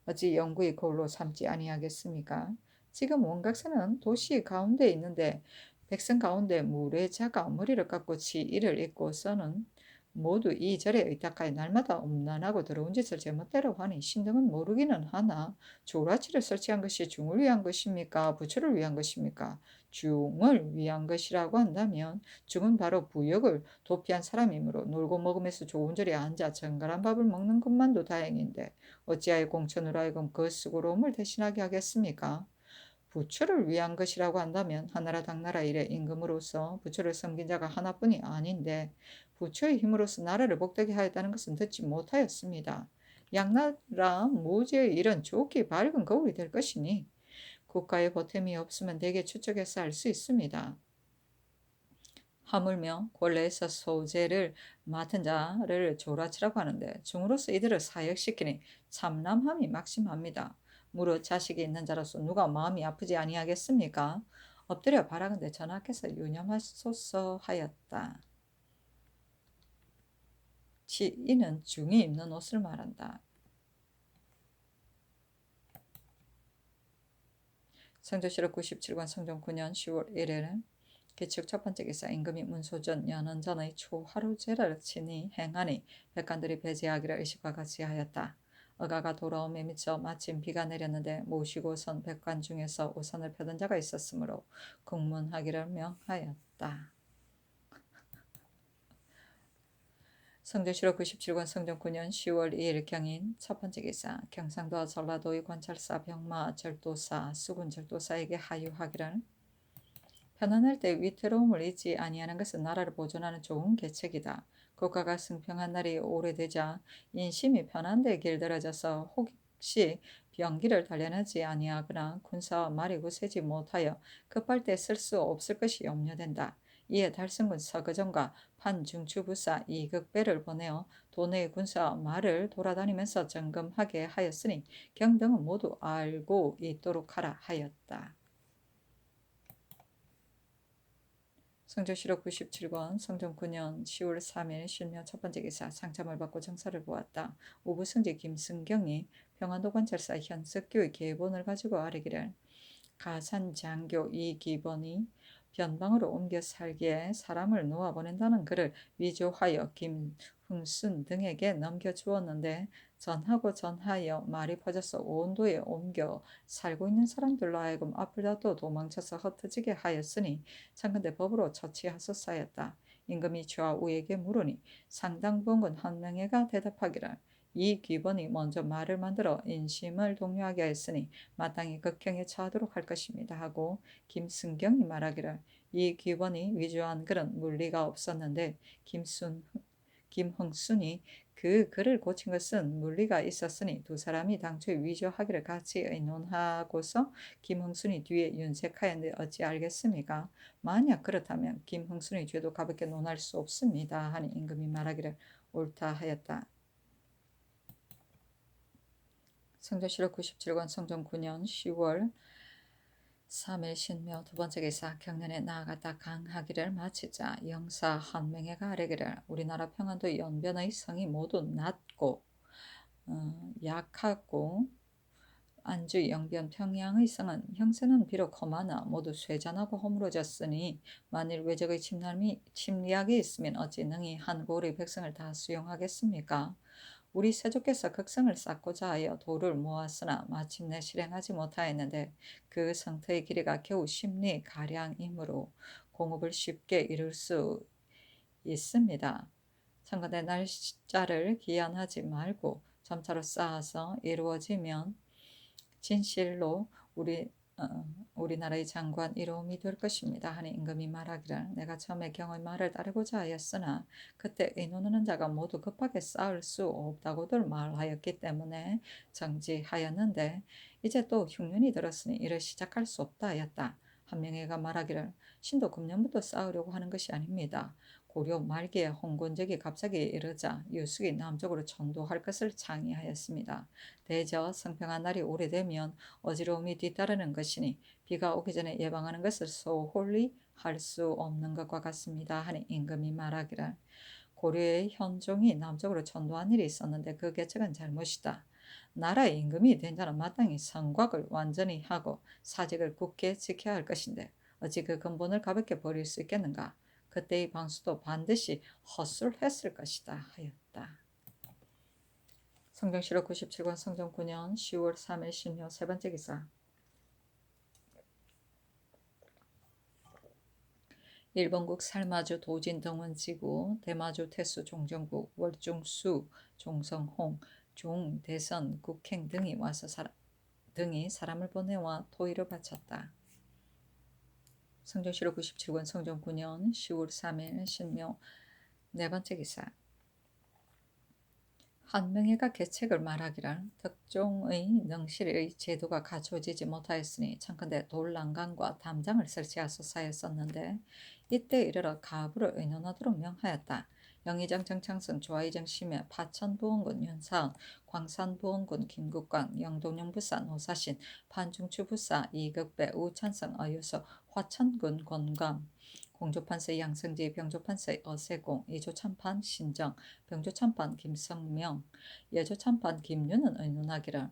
어찌 영구히 거울로 삼지 아니하겠습니까? 지금 원각사는 도시 가운데 있는데 백성 가운데 무례자가 머리를 깎고 치이를 입고서는 모두 이 절에 의탁하여 날마다 음란하고 더러운 짓을 제멋대로 하니 신등은 모르기는 하나 조라치를 설치한 것이 중을 위한 것입니까? 부처를 위한 것입니까? 중을 위한 것이라고 한다면 중은 바로 부역을 도피한 사람이므로 놀고 먹으면서 좋은 자리에 앉아 정갈한 밥을 먹는 것만도 다행인데 어찌하여 공천으로 하여금 그 수고로움을 대신하게 하겠습니까? 부처를 위한 것이라고 한다면 하나라 당나라 일에 임금으로서 부처를 섬긴 자가 하나뿐이 아닌데 부처의 힘으로서 나라를 복되게 하였다는 것은 듣지 못하였습니다. 양나라 무지의 일은 좋게 밝은 거울이 될 것이니 국가의 보탬이 없으면 대개 추측해서 알 수 있습니다. 하물며 권례에서 소재를 맡은 자를 조라치라고 하는데 중으로서 이들을 사역시키니 참남함이 막심합니다. 무릇 자식이 있는 자로서 누가 마음이 아프지 아니하겠습니까? 엎드려 바라건대 전하께서 유념하소서 하였다. 이는 중이 입는 옷을 말한다. 성조실록 97권 성종 9년 10월 1일은 기축 첫 번째 기사 임금이 문소전 연원전의 초하루제를 치니 행하니 백관들이 배제하기를 의식과 같이 하였다. 어가가 돌아옴에 미쳐 마침 비가 내렸는데 모시고 선 백관 중에서 우산을 펴던 자가 있었으므로 국문하기를 명하였다. 성조실록 97권 성종 9년 10월 2일 경인 첫 번째 기사 경상도와 전라도의 관찰사 병마 절도사 수군 절도사에게 하유하기를 편안할 때 위태로움을 잊지 아니하는 것은 나라를 보존하는 좋은 계책이다. 국가가 승평한 날이 오래되자 인심이 편한 데 길들어져서 혹시 병기를 단련하지 아니하거나 군사와 말이 굳세지 못하여 급할 때 쓸 수 없을 것이 염려된다. 이에 달성군 서거정과 판중추부사 이극배를 보내어 도내의 군사와 말을 돌아다니면서 점검하게 하였으니 경등은 모두 알고 있도록 하라 하였다. 성조실록 97권 성종 9년 10월 3일 실명 첫 번째 기사 상참을 받고 정사를 보았다. 우부승지 김승경이 평안도 관찰사 현석교의 계본을 가지고 아뢰기를 가산장교 이기본이 변방으로 옮겨 살기에 사람을 놓아보낸다는 글을 위조하여 김흥순 등에게 넘겨주었는데 전하고 전하여 말이 퍼져서 온도에 옮겨 살고 있는 사람들로 하여금 앞을 닫고 도망쳐서 흩어지게 하였으니 창건대 법으로 처치하소서하였다. 임금이 좌우에게 물으니 상당부원군 한 명에가 대답하기를 이 귀본이 먼저 말을 만들어 인심을 동요하게 하였으니 마땅히 극형에 처하도록 할 것입니다 하고 김승경이 말하기를 이 귀본이 위조한 글은 물리가 없었는데 김흥순이 그 글을 고친 것은 물리가 있었으니 두 사람이 당초에 위조하기를 같이 의논하고서 김흥순이 뒤에 윤색하였는데 어찌 알겠습니까? 만약 그렇다면 김흥순의 죄도 가볍게 논할 수 없습니다 하니 임금이 말하기를 옳다 하였다. 성전시록 97권 성종 9년 10월 3일 신묘 두 번째 기사 경년에 나아갔다 강하기를 마치자 영사 한 명에가 아뢰기를 우리나라 평안도 연변의 성이 모두 낮고 약하고 안주 영변 평양의 성은 형세는 비록 험하나 모두 쇠잔하고 허물어졌으니 만일 외적의 침략이 있으면 어찌 능히 한 고을의 백성을 다 수용하겠습니까? 우리 세조께서 극성을 쌓고자 하여 돌을 모았으나 마침내 실행하지 못하였는데 그 성터의 길이가 겨우 10리 가량이므로 공업을 쉽게 이룰 수 있습니다. 참고대 날짜를 기한하지 말고 점차로 쌓아서 이루어지면 진실로 우리나라의 장관 이로움이 될 것입니다 하니 임금이 말하기를 내가 처음에 경의 말을 따르고자 하였으나 그때 의논하는 자가 모두 급하게 쌓을 수 없다고들 말하였기 때문에 정지하였는데 이제 또 흉년이 들었으니 이를 시작할 수 없다 하였다. 한 명에가 말하기를 신도 금년부터 쌓으려고 하는 것이 아닙니다. 고려 말기에 홍건적이 갑자기 이르자 유숙이 남쪽으로 전도할 것을 창의하였습니다. 대저 성평한 날이 오래되면 어지러움이 뒤따르는 것이니 비가 오기 전에 예방하는 것을 소홀히 할 수 없는 것과 같습니다 하니 임금이 말하기를 고려의 현종이 남쪽으로 전도한 일이 있었는데 그 계책은 잘못이다. 나라의 임금이 된 자는 마땅히 성곽을 완전히 하고 사직을 굳게 지켜야 할 것인데 어찌 그 근본을 가볍게 버릴 수 있겠는가. 그때의 방수도 반드시 헛술했을 것이다 하였다. 성경시록 97권 성종 9년 10월 3일 신묘 세 번째 기사 일본국 살마주 도진 동원지구 대마주 태수 종정국 월중수 종성홍 종 대선 국행 등이 와서 사람을 보내와 토의를 바쳤다. 성전시록 97권 성종 9년 10월 3일 신묘 네 번째 기사 한 명에가 계책을 말하기를 특종의 능실의 제도가 갖춰지지 못하였으니 청컨대 돌란강과 담장을 설치하소서 하였었는데 이때 이르러 가부를 의논하도록 명하였다. 영의정 정창승, 조하의정 심야, 파천부원군 윤사은, 광산부원군 김국광, 영동영부사 노사신, 판중추부사 이극배, 우찬성 어유서, 화천군 권감, 공조판서 양성지, 병조판서 어세공, 이조참판 신정, 병조참판 김성명, 예조참판 김윤은 의논하기를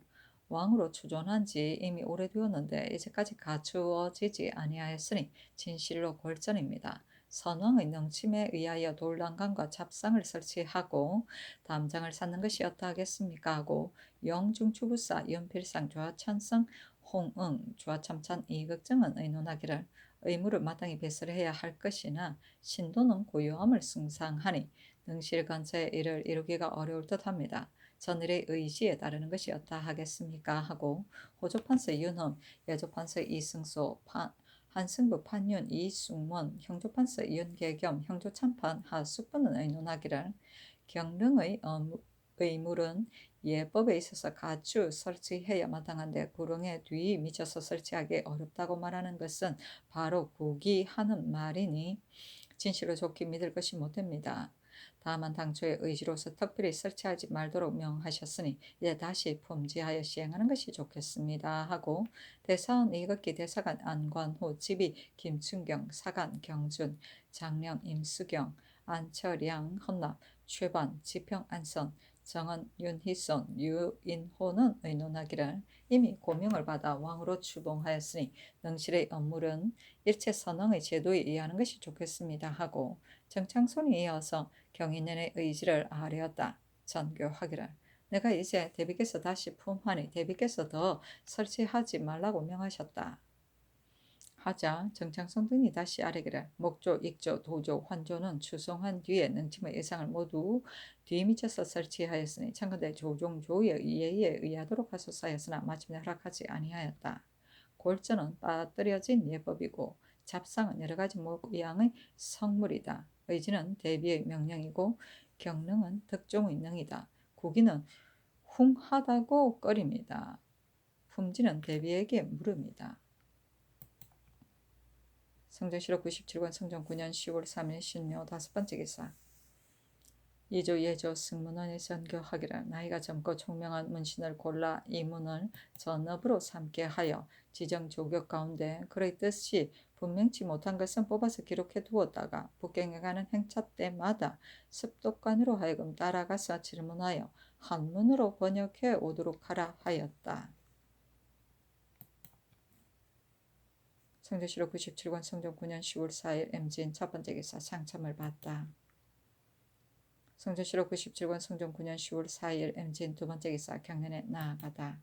왕으로 추존한 지 이미 오래되었는데 이제까지 갖추어지지 아니하였으니 진실로 골전입니다. 선왕의 능침에 의하여 돌란강과 잡상을 설치하고 담장을 쌓는 것이 어떠하겠습니까 하고 영중추부사 연필상 좌찬성 홍응 좌참찬 이극정은 의논하기를 의무를 마땅히 배설해야 할 것이나 신도는 고요함을 숭상하니 능실관세의 일을 이루기가 어려울 듯합니다. 전일의 의지에 따르는 것이 어떠하겠습니까 하고 호조판서 윤흠, 예조판서 이승소, 한승부 판윤 이승원, 형조판서 윤계겸, 형조참판 하숙부는 의논하기를 경릉의 의물은 예법에 있어서 가축 설치해야 마땅한데 구릉의 뒤 미쳐서 설치하기 어렵다고 말하는 것은 바로 고기하는 말이니 진실로 좋게 믿을 것이 못됩니다. 다만 당초의 의지로서 특별히 설치하지 말도록 명하셨으니 이제 다시 품지하여 시행하는 것이 좋겠습니다 하고 대사원 이극기 대사관 안관호 지비 김춘경 사관 경준 장령 임수경 안철양 헌납 최반 지평 안선 정은, 윤희선, 유인호는 의논하기를 이미 고명을 받아 왕으로 추봉하였으니 능실의 업무는 일체 선왕의 제도에 의하는 것이 좋겠습니다 하고 정창손이 이어서 경인년의 의지를 아뢰었다. 전교하기를 내가 이제 대비께서 다시 품하니 대비께서 더 설치하지 말라고 명하셨다. 하자 정창성 등이 다시 아뢰기를 목조, 익조, 도조, 환조는 추송한 뒤에 능침의 예상을 모두 뒤미쳐서 설치하였으니 청컨대 조종조의 예의에 의하도록 하소서 하였으나 마침내 허락하지 아니하였다. 골전은 빠뜨려진 예법이고 잡상은 여러가지 모양의 성물이다. 의지는 대비의 명령이고 경능은 득종의 능이다. 국위는 흉하다고 꺼립니다. 품지는 대비에게 물음이다. 성전시록 97권 성전 9년 10월 3일 신묘 5번째 기사. 이조 예조 승문원에 전교하기를 나이가 젊고 총명한 문신을 골라 이 문을 전업으로 삼게 하여 지정 조격 가운데 그의 뜻이 분명치 못한 것은 뽑아서 기록해 두었다가 북경에 가는 행차 때마다 습독관으로 하여금 따라가서 질문하여 한문으로 번역해 오도록 하라 하였다. 성전시록 97권 성전 9년 10월 4일 MGN 첫 번째 기사 상참을 받다. 성전시록 97권 성전 9년 10월 4일 MGN 두 번째 기사 경연에 나아가다.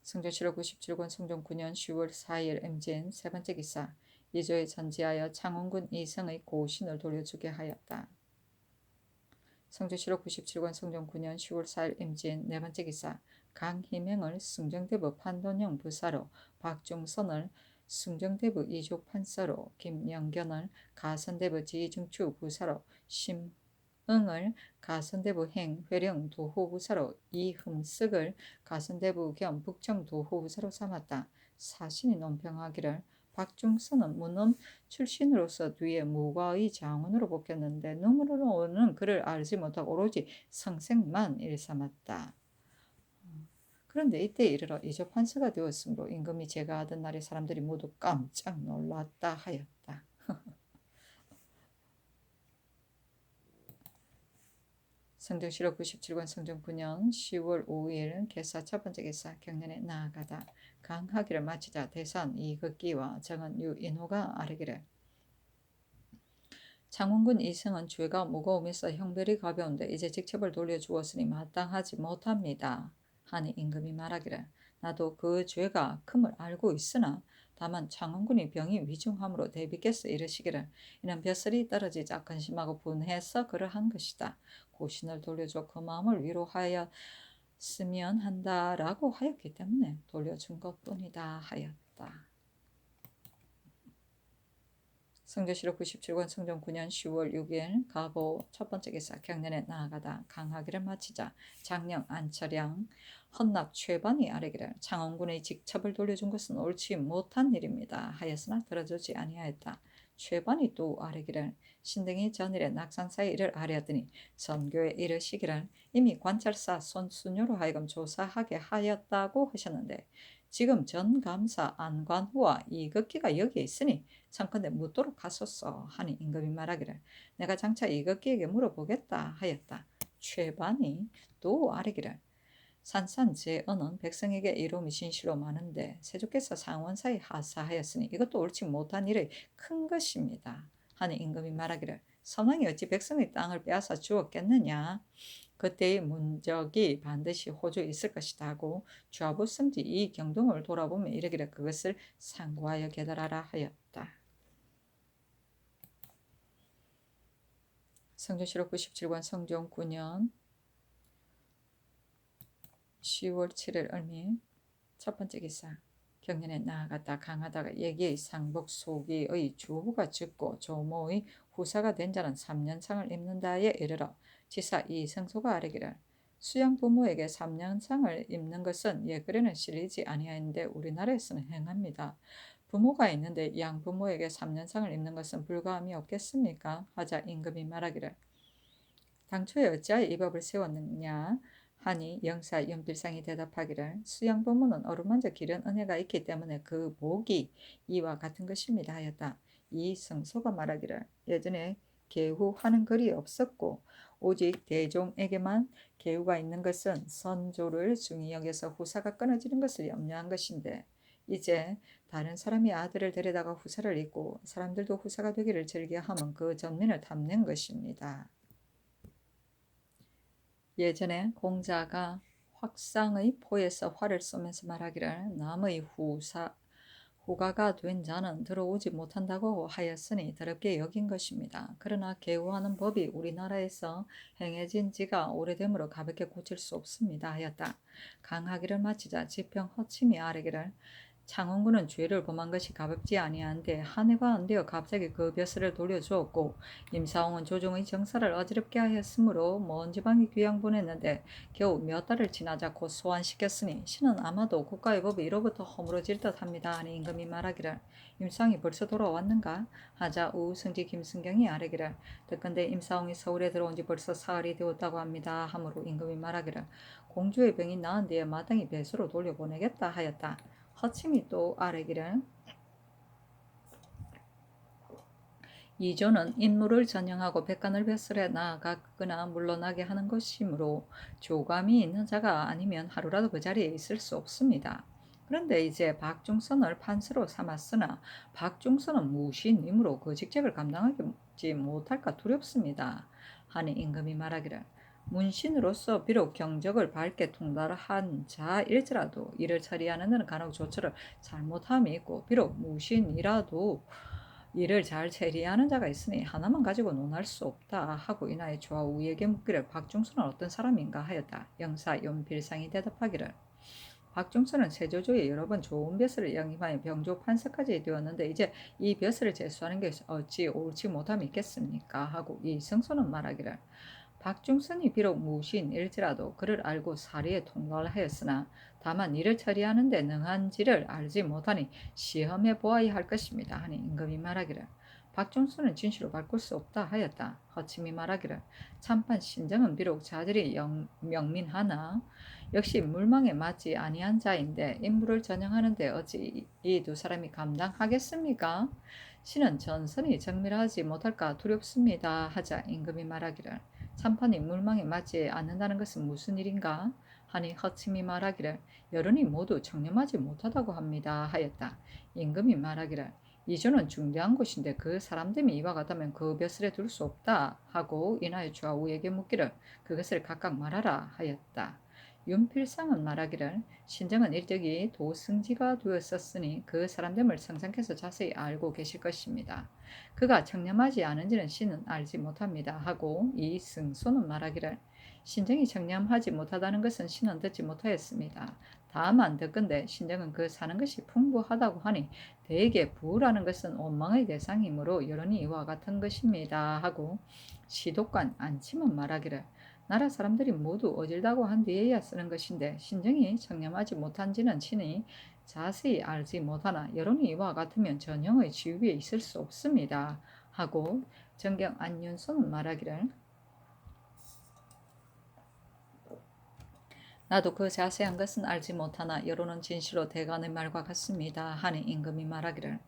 성전시록 97권 성전 9년 10월 4일 MGN 세 번째 기사 이조에 전지하여 창원군 이성의 고신을 돌려주게 하였다. 성전시록 97권 성전 9년 10월 4일 MGN 네 번째 기사 강희명을 승정대부 판돈영 부사로 박중선을 승정대부 이조 판사로 김영견을 가선대부 지중추 부사로 심응을 가선대부 행 회령 도호 부사로 이흠쓱을 가선대부 겸 북청 도호 부사로 삼았다. 사신이 논평하기를 박중선은 문엄 출신으로서 뒤에 무과의 장원으로 뽑혔는데 눈으로는 그를 알지 못하고 오로지 성색만 일삼았다. 그런데 이때 이르러 이조 판사가 되었으므로 임금이 제가하던 날에 사람들이 모두 깜짝 놀랐다 하였다. 성전시록 97권 성전 9년 10월 5일 개사 첫 번째 개사 경연에 나아가다. 강하기를 마치자 대산 이극기와 정은 유인호가 아뢰기를 창원군 이승은 죄가 무거우면서 형벌이 가벼운데 이제 직첩을 돌려주었으니 마땅하지 못합니다. 하니 임금이 말하기를 나도 그 죄가 큼을 알고 있으나 다만 창원군이 병이 위중함으로 대비께서 이르시기를 이는 벼슬이 떨어지자 근심하고 분해서 그를 한 것이다. 고신을 돌려줘 그 마음을 위로하였으면 한다라고 하였기 때문에 돌려준 것뿐이다 하였다. 성전시록 97권 성전 9년 10월 6일 가보 첫 번째 기사 경연에 나아가다 강하기를 마치자 장령 안철양 헌납 최반이 아뢰기를 창원군의 직첩을 돌려준 것은 옳지 못한 일입니다 하였으나 들어주지 아니하였다. 최반이 또 아뢰기를 신등이 전일에 낙산사의 일을 아뢰었더니 선교에 이르시기를 이미 관찰사 손순효로 하여금 조사하게 하였다고 하셨는데 지금 전 감사 안관후와 이극기가 여기에 있으니 청컨대 묻도록 하소서 하니 임금이 말하기를 내가 장차 이극기에게 물어보겠다 하였다. 최반이 또 아뢰기를 산산제언은 백성에게 이로움이 진실로 많은데 세조께서 상원사에 하사하였으니 이것도 옳지 못한 일의 큰 것입니다. 하니 임금이 말하기를 선왕이 어찌 백성의 땅을 빼앗아 주었겠느냐. 그때의 문적이 반드시 호주에 있을 것이다 하고 좌부승지 이 경동을 돌아보며 이르기를 그것을 상고하여 계달하라 하였다. 성전시록 97권 성종 9년 10월 7일 을미 첫 번째 기사 경연에 나아갔다. 강하다가 예기의 상복 소기의 주후가 죽고 조모의 후사가 된 자는 3년상을 입는다에 이르러 지사 이성소가 아뢰기를 수양 부모에게 3년상을 입는 것은 예글에는 실리지 아니하는데 우리나라에서는 행합니다. 부모가 있는데 양부모에게 3년상을 입는 것은 불가함이 없겠습니까? 하자 임금이 말하기를 당초에 어찌하여 이 법을 세웠느냐 하니 영사 윤필상이 대답하기를 수양 부모는 어루만져 기른 은혜가 있기 때문에 그 복이 이와 같은 것입니다 하였다. 이 성소가 말하기를 예전에 계후하는 글이 없었고 오직 대종에게만 계후가 있는 것은 선조를 중히 여겨서 후사가 끊어지는 것을 염려한 것인데 이제 다른 사람이 아들을 데려다가 후사를 잇고 사람들도 후사가 되기를 즐겨하면 그 전면을 탐낸 것입니다. 예전에 공자가 확상의 포에서 활을 쏘면서 말하기를 남의 후가가 된 자는 들어오지 못한다고 하였으니 더럽게 여긴 것입니다. 그러나 계우하는 법이 우리나라에서 행해진 지가 오래되므로 가볍게 고칠 수 없습니다 하였다. 강하기를 마치자 지평 허침이 아뢰기를 창원군은 죄를 범한 것이 가볍지 아니한데 한 해가 안 되어 갑자기 그 벼슬을 돌려주었고 임사홍은 조종의 정사를 어지럽게 하였으므로 먼 지방에 귀양 보냈는데 겨우 몇 달을 지나자 곧 소환시켰으니 신은 아마도 국가의 법이 이로부터 허물어질 듯합니다 하니 임금이 말하기를 임사홍이 벌써 돌아왔는가 하자 우승지 김승경이 아뢰기를 듣건대 임사홍이 서울에 들어온 지 벌써 사흘이 되었다고 합니다 하므로 임금이 말하기를 공주의 병이 나은 뒤에 마땅히 배수로 돌려보내겠다 하였다. 허침이 또 아뢰기를 이조는 인물을 전형하고 백관을 배설해 나아가거나 물러나게 하는 것이므로 조감이 있는 자가 아니면 하루라도 그 자리에 있을 수 없습니다. 그런데 이제 박중선을 판서로 삼았으나 박중선은 무신이므로 그 직책을 감당하지 못할까 두렵습니다. 하니 임금이 말하기를 문신으로서 비록 경적을 밝게 통달한 자일지라도 이를 처리하는 데는 간혹 조처를 잘못함이 있고 비록 무신이라도 이를 잘 처리하는 자가 있으니 하나만 가지고 논할 수 없다 하고 이나의 좌우에게 묻기를 박중선은 어떤 사람인가 하였다. 영사 연필상이 대답하기를 박중선은 세조조에 여러 번 좋은 벼슬을 영임하여 병조 판서까지 되었는데 이제 이 벼슬을 제수하는 게 어찌 옳지 못함이 있겠습니까 하고 이승소는 말하기를 박중선이 비록 무신일지라도 그를 알고 사리에 통달하였으나 다만 이를 처리하는 데 능한지를 알지 못하니 시험해 보아야 할 것입니다 하니 임금이 말하기를 박중선은 진실로 바꿀 수 없다 하였다. 허침이 말하기를 참판 신정은 비록 자질이 명민하나 역시 물망에 맞지 아니한 자인데 인물을 전형하는데 어찌 이 두 사람이 감당하겠습니까? 신은 전선이 정밀하지 못할까 두렵습니다 하자 임금이 말하기를 참판이 물망에 맞지 않는다는 것은 무슨 일인가? 하니 허침이 말하기를 여론이 모두 청렴하지 못하다고 합니다 하였다. 임금이 말하기를 이조는 중대한 곳인데 그 사람됨이 이와 같다면 그 벼슬에 둘 수 없다 하고 인하여 좌우에게 묻기를 그것을 각각 말하라 하였다. 윤필상은 말하기를 신정은 일찍이 도승지가 되었었으니 그 사람됨을 성상께서 자세히 알고 계실 것입니다. 그가 청렴하지 않은지는 신은 알지 못합니다 하고 이승소는 말하기를 신정이 청렴하지 못하다는 것은 신은 듣지 못하였습니다. 다만 듣건대 신정은 그 사는 것이 풍부하다고 하니 대개 부라는 것은 원망의 대상이므로 여론이 이와 같은 것입니다 하고 시독관 안침은 말하기를 나라 사람들이 모두 어질다고 한 뒤에야 쓰는 것인데 신정이 청렴하지 못한지는 신이 자세히 알지 못하나 여론이 이와 같으면 전형의 지위에 있을 수 없습니다 하고 정경 안윤소는 말하기를 나도 그 자세한 것은 알지 못하나 여론은 진실로 대간의 말과 같습니다 하니 임금이 말하기를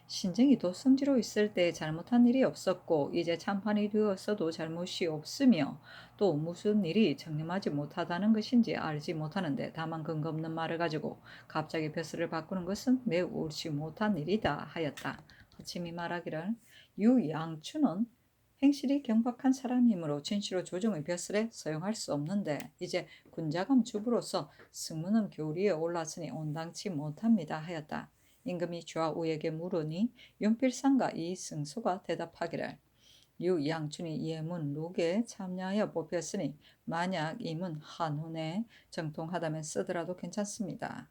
신정이 도성지로 있을 때 잘못한 일이 없었고 이제 참판이 되었어도 잘못이 없으며 또 무슨 일이 청렴하지 못하다는 것인지 알지 못하는데 다만 근거 없는 말을 가지고 갑자기 벼슬을 바꾸는 것은 매우 옳지 못한 일이다 하였다. 허침이 말하기를 유양추는 행실이 경박한 사람이므로 진시로 조정의 벼슬에 서용할 수 없는데 이제 군자감 주부로서 승무는 교리에 올랐으니 온당치 못합니다 하였다. 임금이 좌우에게 물으니 윤필상과 이승소가 대답하기를 유양춘이 예문 록에 참여하여 뽑혔으니 만약 이문 한혼에 정통하다면 쓰더라도 괜찮습니다.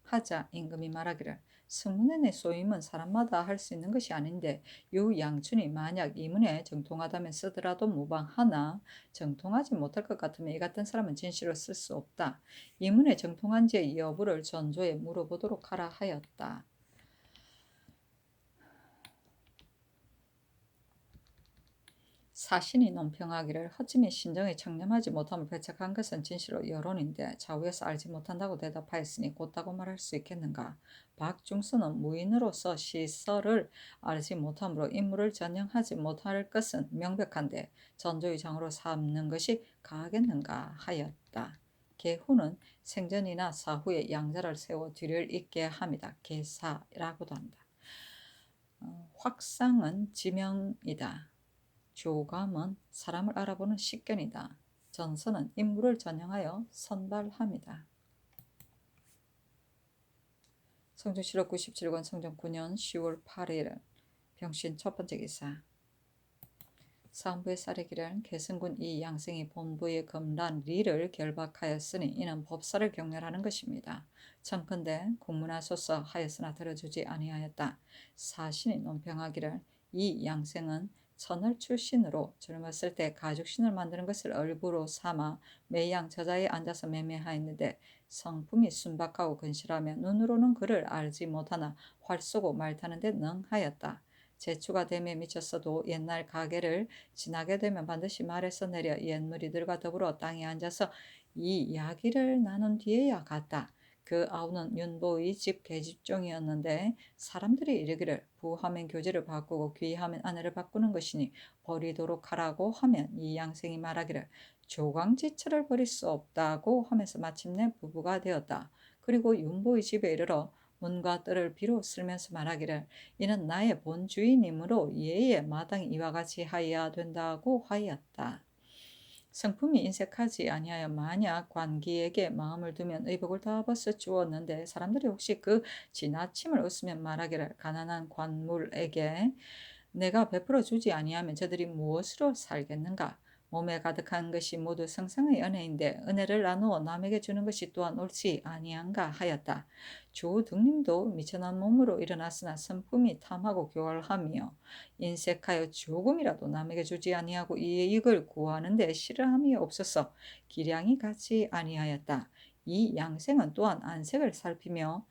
하자 임금이 말하기를 승문의 소임은 사람마다 할 수 있는 것이 아닌데 유양춘이 만약 이문에 정통하다면 쓰더라도 무방하나 정통하지 못할 것 같으면 이 같은 사람은 진실로 쓸 수 없다. 이문에 정통한지의 여부를 전조에 물어보도록 하라 하였다. 사신이 논평하기를 허짐이 신정에 청렴하지 못함을 배척한 것은 진실로 여론인데 좌우에서 알지 못한다고 대답하였으니 곧다고 말할 수 있겠는가. 박중수는 무인으로서 시설을 알지 못함으로 임무를 전형하지 못할 것은 명백한데 전조위장으로 삼는 것이 가하겠는가 하였다. 개후는 생전이나 사후에 양자를 세워 뒤를 잇게 합니다. 개사라고도 한다. 확상은 지명이다. 교감은 사람을 알아보는 식견이다. 전서는 인물을 전형하여 선발합니다. 성종실록 97권 성종 9년 10월 8일 병신 첫 번째 기사. 사헌부의 사례기를 개승군 이 양생이 본부의 검란 리를 결박하였으니 이는 법사를 경멸하는 것입니다. 청컨대 공문하소서 하였으나 들어주지 아니하였다. 사신이 논평하기를 이 양생은 천을 출신으로 젊었을 때 가죽신을 만드는 것을 얼부로 삼아 매양 저자에 앉아서 매매하였는데 성품이 순박하고 근실하며 눈으로는 그를 알지 못하나 활 쏘고 말 타는 데 능하였다. 재추가 됨에 미쳤어도 옛날 가게를 지나게 되면 반드시 말에서 내려 옛 무리들과 더불어 땅에 앉아서 이 이야기를 나눈 뒤에야 갔다. 그 아우는 윤보의 집 계집종이었는데 사람들이 이르기를 부하면 교제를 바꾸고 귀하면 아내를 바꾸는 것이니 버리도록 하라고 하면 이 양생이 말하기를 조강지처를 버릴 수 없다고 하면서 마침내 부부가 되었다. 그리고 윤보의 집에 이르러 문과 뜰을 비로 쓸면서 말하기를 이는 나의 본 주인이므로 예의 마땅히 이와 같이 하여야 된다고 하였다. 성품이 인색하지 아니하여 만약 관기에게 마음을 두면 의복을 다 벗어 주었는데 사람들이 혹시 그 지나침을 웃으면 말하기를 가난한 관물에게 내가 베풀어 주지 아니하면 저들이 무엇으로 살겠는가? 몸에 가득한 것이 모두 성상의 은혜인데 은혜를 나누어 남에게 주는 것이 또한 옳지 아니한가 하였다. 조등님도 미천한 몸으로 일어났으나 성품이 탐하고 교활하며 인색하여 조금이라도 남에게 주지 아니하고 이익을 구하는데 싫어함이 없어서 기량이 같지 아니하였다. 이 양생은 또한 안색을 살피며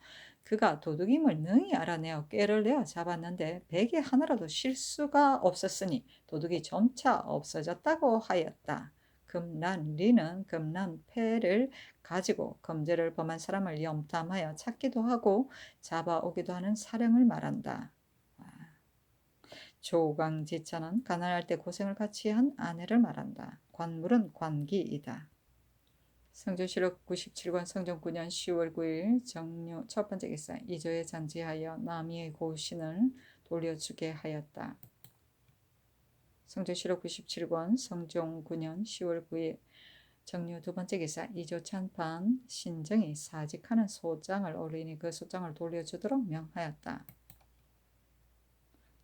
그가 도둑임을 능히 알아내어 꾀를 내어 잡았는데 베개 하나라도 실수가 없었으니 도둑이 점차 없어졌다고 하였다. 금란리는 금란패를 가지고 범죄를 범한 사람을 염탐하여 찾기도 하고 잡아오기도 하는 사령을 말한다. 조강지처는 가난할 때 고생을 같이 한 아내를 말한다. 관물은 관기이다. 성조실록 97권 성종 9년 10월 9일 정류 첫 번째 기사. 이조에 잔지하여 남이의 고신을 돌려주게 하였다. 성조실록 97권 성종 9년 10월 9일 정류 두 번째 기사. 이조 찬판 신정이 사직하는 소장을 올리니 그 소장을 돌려주도록 명하였다.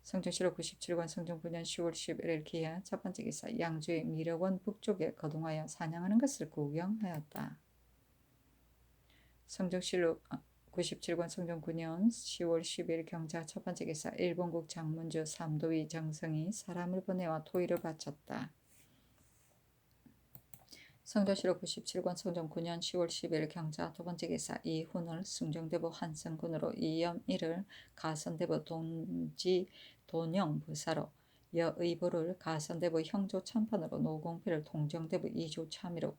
성종실록 97권 성종 9년 10월 11일 기해 첫 번째 기사. 양주의 미력원 북쪽에 거동하여 사냥하는 것을 구경하였다. 성종실록 97권 성종 9년 10월 10일 경자 첫 번째 기사. 일본국 장문주 삼도위 정성이 사람을 보내와 토의를 바쳤다. 성조실록 97권 성종 9년 10월 10일 경자 두 번째 기사. 이훈을 숭정대부 한성군으로 이염일을 가선대부 동지 돈영부사로 여의보를 가선대부 형조참판으로 노공필을 통정대부 이조참의로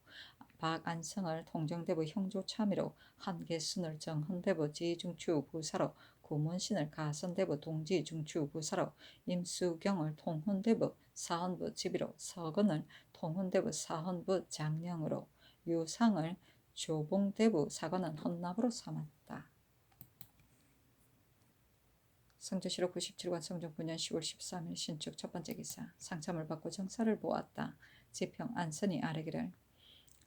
박안성을 통정대부 형조참의로 한계순을 정헌대부 지중추부사로 구문신을 가선대부 동지중추부사로 임수경을 통훈대부 사헌부 지비로 서건을 통훈대부 사헌부 장령으로 유상을 조봉대부 사관은 헌납으로 삼았다. 성조실록 97권 성종 9년 10월 13일 신축 첫 번째 기사. 상참을 받고 정사를 보았다. 지평 안선이 아뢰기를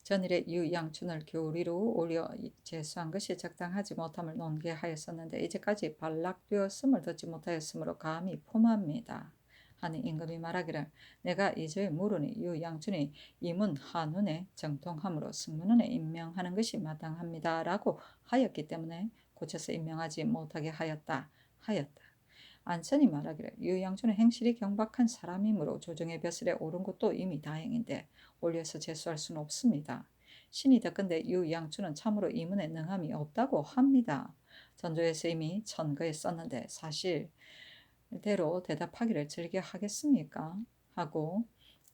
전일에 유양춘을 교리로 올려 제수한 것이 적당하지 못함을 논계하였었는데 이제까지 발락되었음을 듣지 못하였으므로 감히 품합니다. 하니 임금이 말하기를 내가 이제 물으니 유양춘이 이문 한운에 정통함으로 승문원에 임명하는 것이 마땅합니다. 라고 하였기 때문에 고쳐서 임명하지 못하게 하였다. 안선이 말하기를 유양춘은 행실이 경박한 사람이므로 조정의 벼슬에 오른 것도 이미 다행인데 올려서 제수할 수는 없습니다. 신이 덕건대 유양춘은 참으로 이문에 능함이 없다고 합니다. 전조에서 이미 천거에 썼는데 사실대로 대답하기를 즐겨 하겠습니까? 하고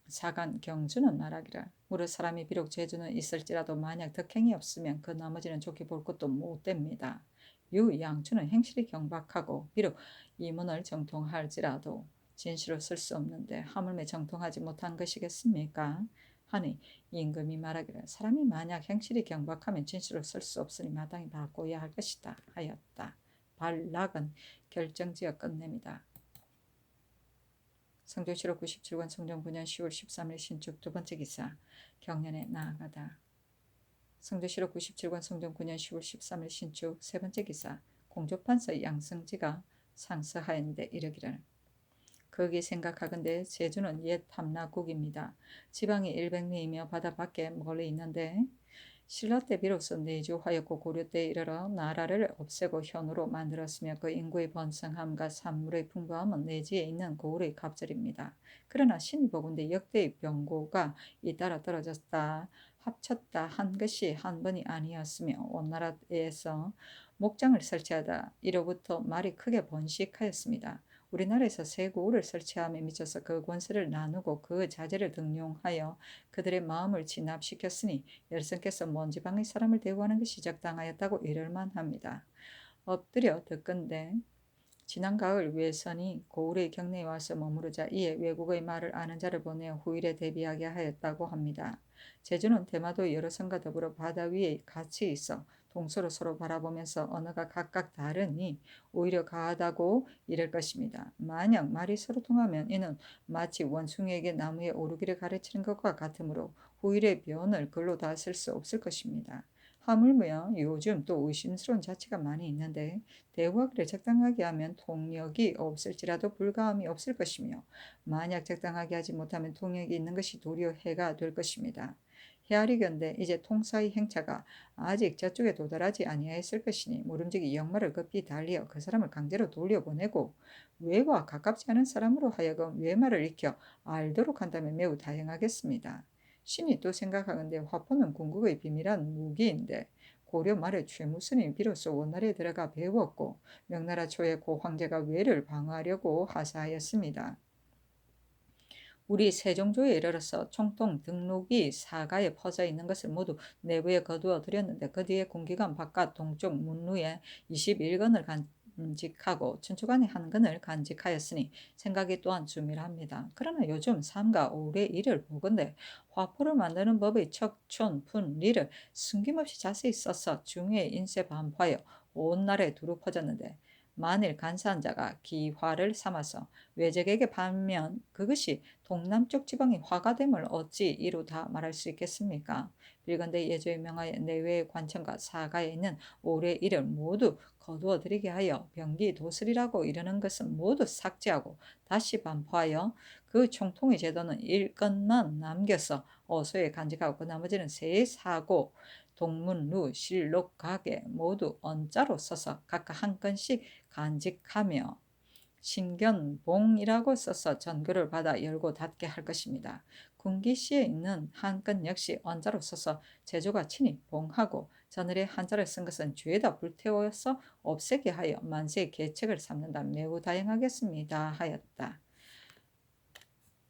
사간 경주는 말하기를 무릇 사람이 비록 재주는 있을지라도 만약 덕행이 없으면 그 나머지는 좋게 볼 것도 못됩니다. 유 양추는 행실이 경박하고 비록 이문을 정통할지라도 진시로 쓸 수 없는데 하물며 정통하지 못한 것이겠습니까? 하니 임금이 말하기를 사람이 만약 행실이 경박하면 진시로 쓸 수 없으니 마땅히 바꿔야 할 것이다 하였다. 발락은 결정지어 끝냅니다. 성조실록 97권 성종 9년 10월 13일 신축 두 번째 기사 경연에 나아가다. 성조실록 97권 성종 9년 10월 13일 신축 세 번째 기사 공조판서 양승지가 상서하였는데 이르기를 거기 생각하건대 제주는 옛 탐나국입니다. 지방이 100리이며 바다 밖에 멀리 있는데 신라 때 비로소 내주하였고 고려 때 이르러 나라를 없애고 현으로 만들었으며 그 인구의 번성함과 산물의 풍부함은 내지에 있는 고을의 갑절입니다. 그러나 신이 보건대 역대의 병고가 잇따라 떨어졌다 합쳤다 한 것이 한 번이 아니었으며 온 나라에서 목장을 설치하다 이로부터 말이 크게 번식하였습니다. 우리나라에서 새 고을을 설치함에 미쳐서 그 권세를 나누고 그 자재를 등용하여 그들의 마음을 진압시켰으니 열성께서 먼 지방의 사람을 대우하는 것이 적당하였다고 이를만 합니다. 엎드려 듣건대 지난 가을 외선이 고을의 경내에 와서 머무르자 이에 외국의 말을 아는 자를 보내어 후일에 대비하게 하였다고 합니다. 제주는 대마도 여러 성과 더불어 바다 위에 같이 있어 동서로 서로 바라보면서 언어가 각각 다르니 오히려 가하다고 이를 것입니다. 만약 말이 서로 통하면 이는 마치 원숭이에게 나무에 오르기를 가르치는 것과 같으므로 후일의 변을 글로 다 쓸 수 없을 것입니다. 하물며 요즘 또 의심스러운 자치가 많이 있는데 대우하기를 적당하게 하면 통역이 없을지라도 불가함이 없을 것이며 만약 적당하게 하지 못하면 통역이 있는 것이 도리어 해가 될 것입니다. 헤아리건대 이제 통사의 행차가 아직 저쪽에 도달하지 아니하였을 것이니 모름지기 역마를 급히 달리어 그 사람을 강제로 돌려보내고 외와 가깝지 않은 사람으로 하여금 외말을 익혀 알도록 한다면 매우 다행하겠습니다. 신이 또 생각하건대 화포는 궁극의 비밀한 무기인데 고려 말에 최무선이 비로소 원나라에 들어가 배웠고 명나라 초에 고 황제가 외를 방어하려고 하사하였습니다. 우리 세종조에 이르러서 총통 등록이 사가에 퍼져 있는 것을 모두 내부에 거두어 들였는데 그 뒤에 군기관 바깥 동쪽 문루에 21건을 간직하고 춘추관에 한 건을 간직하였으니 생각이 또한 주밀합니다. 그러나 요즘 삼가 오울의 일을 보건대 화포를 만드는 법의 척촌, 푼, 리를 숨김없이 자세히 써서 중외 인쇄 반포하여 온 나라에 두루 퍼졌는데 만일 간사한 자가 기화를 삼아서 외적에게 팔면 그것이 동남쪽 지방의 화가됨을 어찌 이루다 말할 수 있겠습니까? 빌건대 예조에 명하여 내외의 관청과 사가에 있는 올해 일을 모두 거두어 들이게 하여 병기 도슬이라고 이르는 것은 모두 삭제하고 다시 반포하여 그 총통의 제도는 일건만 남겨서 어소에 간직하고 그 나머지는 세 사고 동문루 실록 가게 모두 언자로 써서 각각 한 건씩 간직하며 신견봉이라고 써서 전교를 받아 열고 닫게 할 것입니다. 군기시에 있는 한 건 역시 언자로 써서 제조가 친히 봉하고 저늘에 한자를 쓴 것은 죄다 불태워서 없애게 하여 만세의 계책을 삼는다 매우 다행하겠습니다 하였다.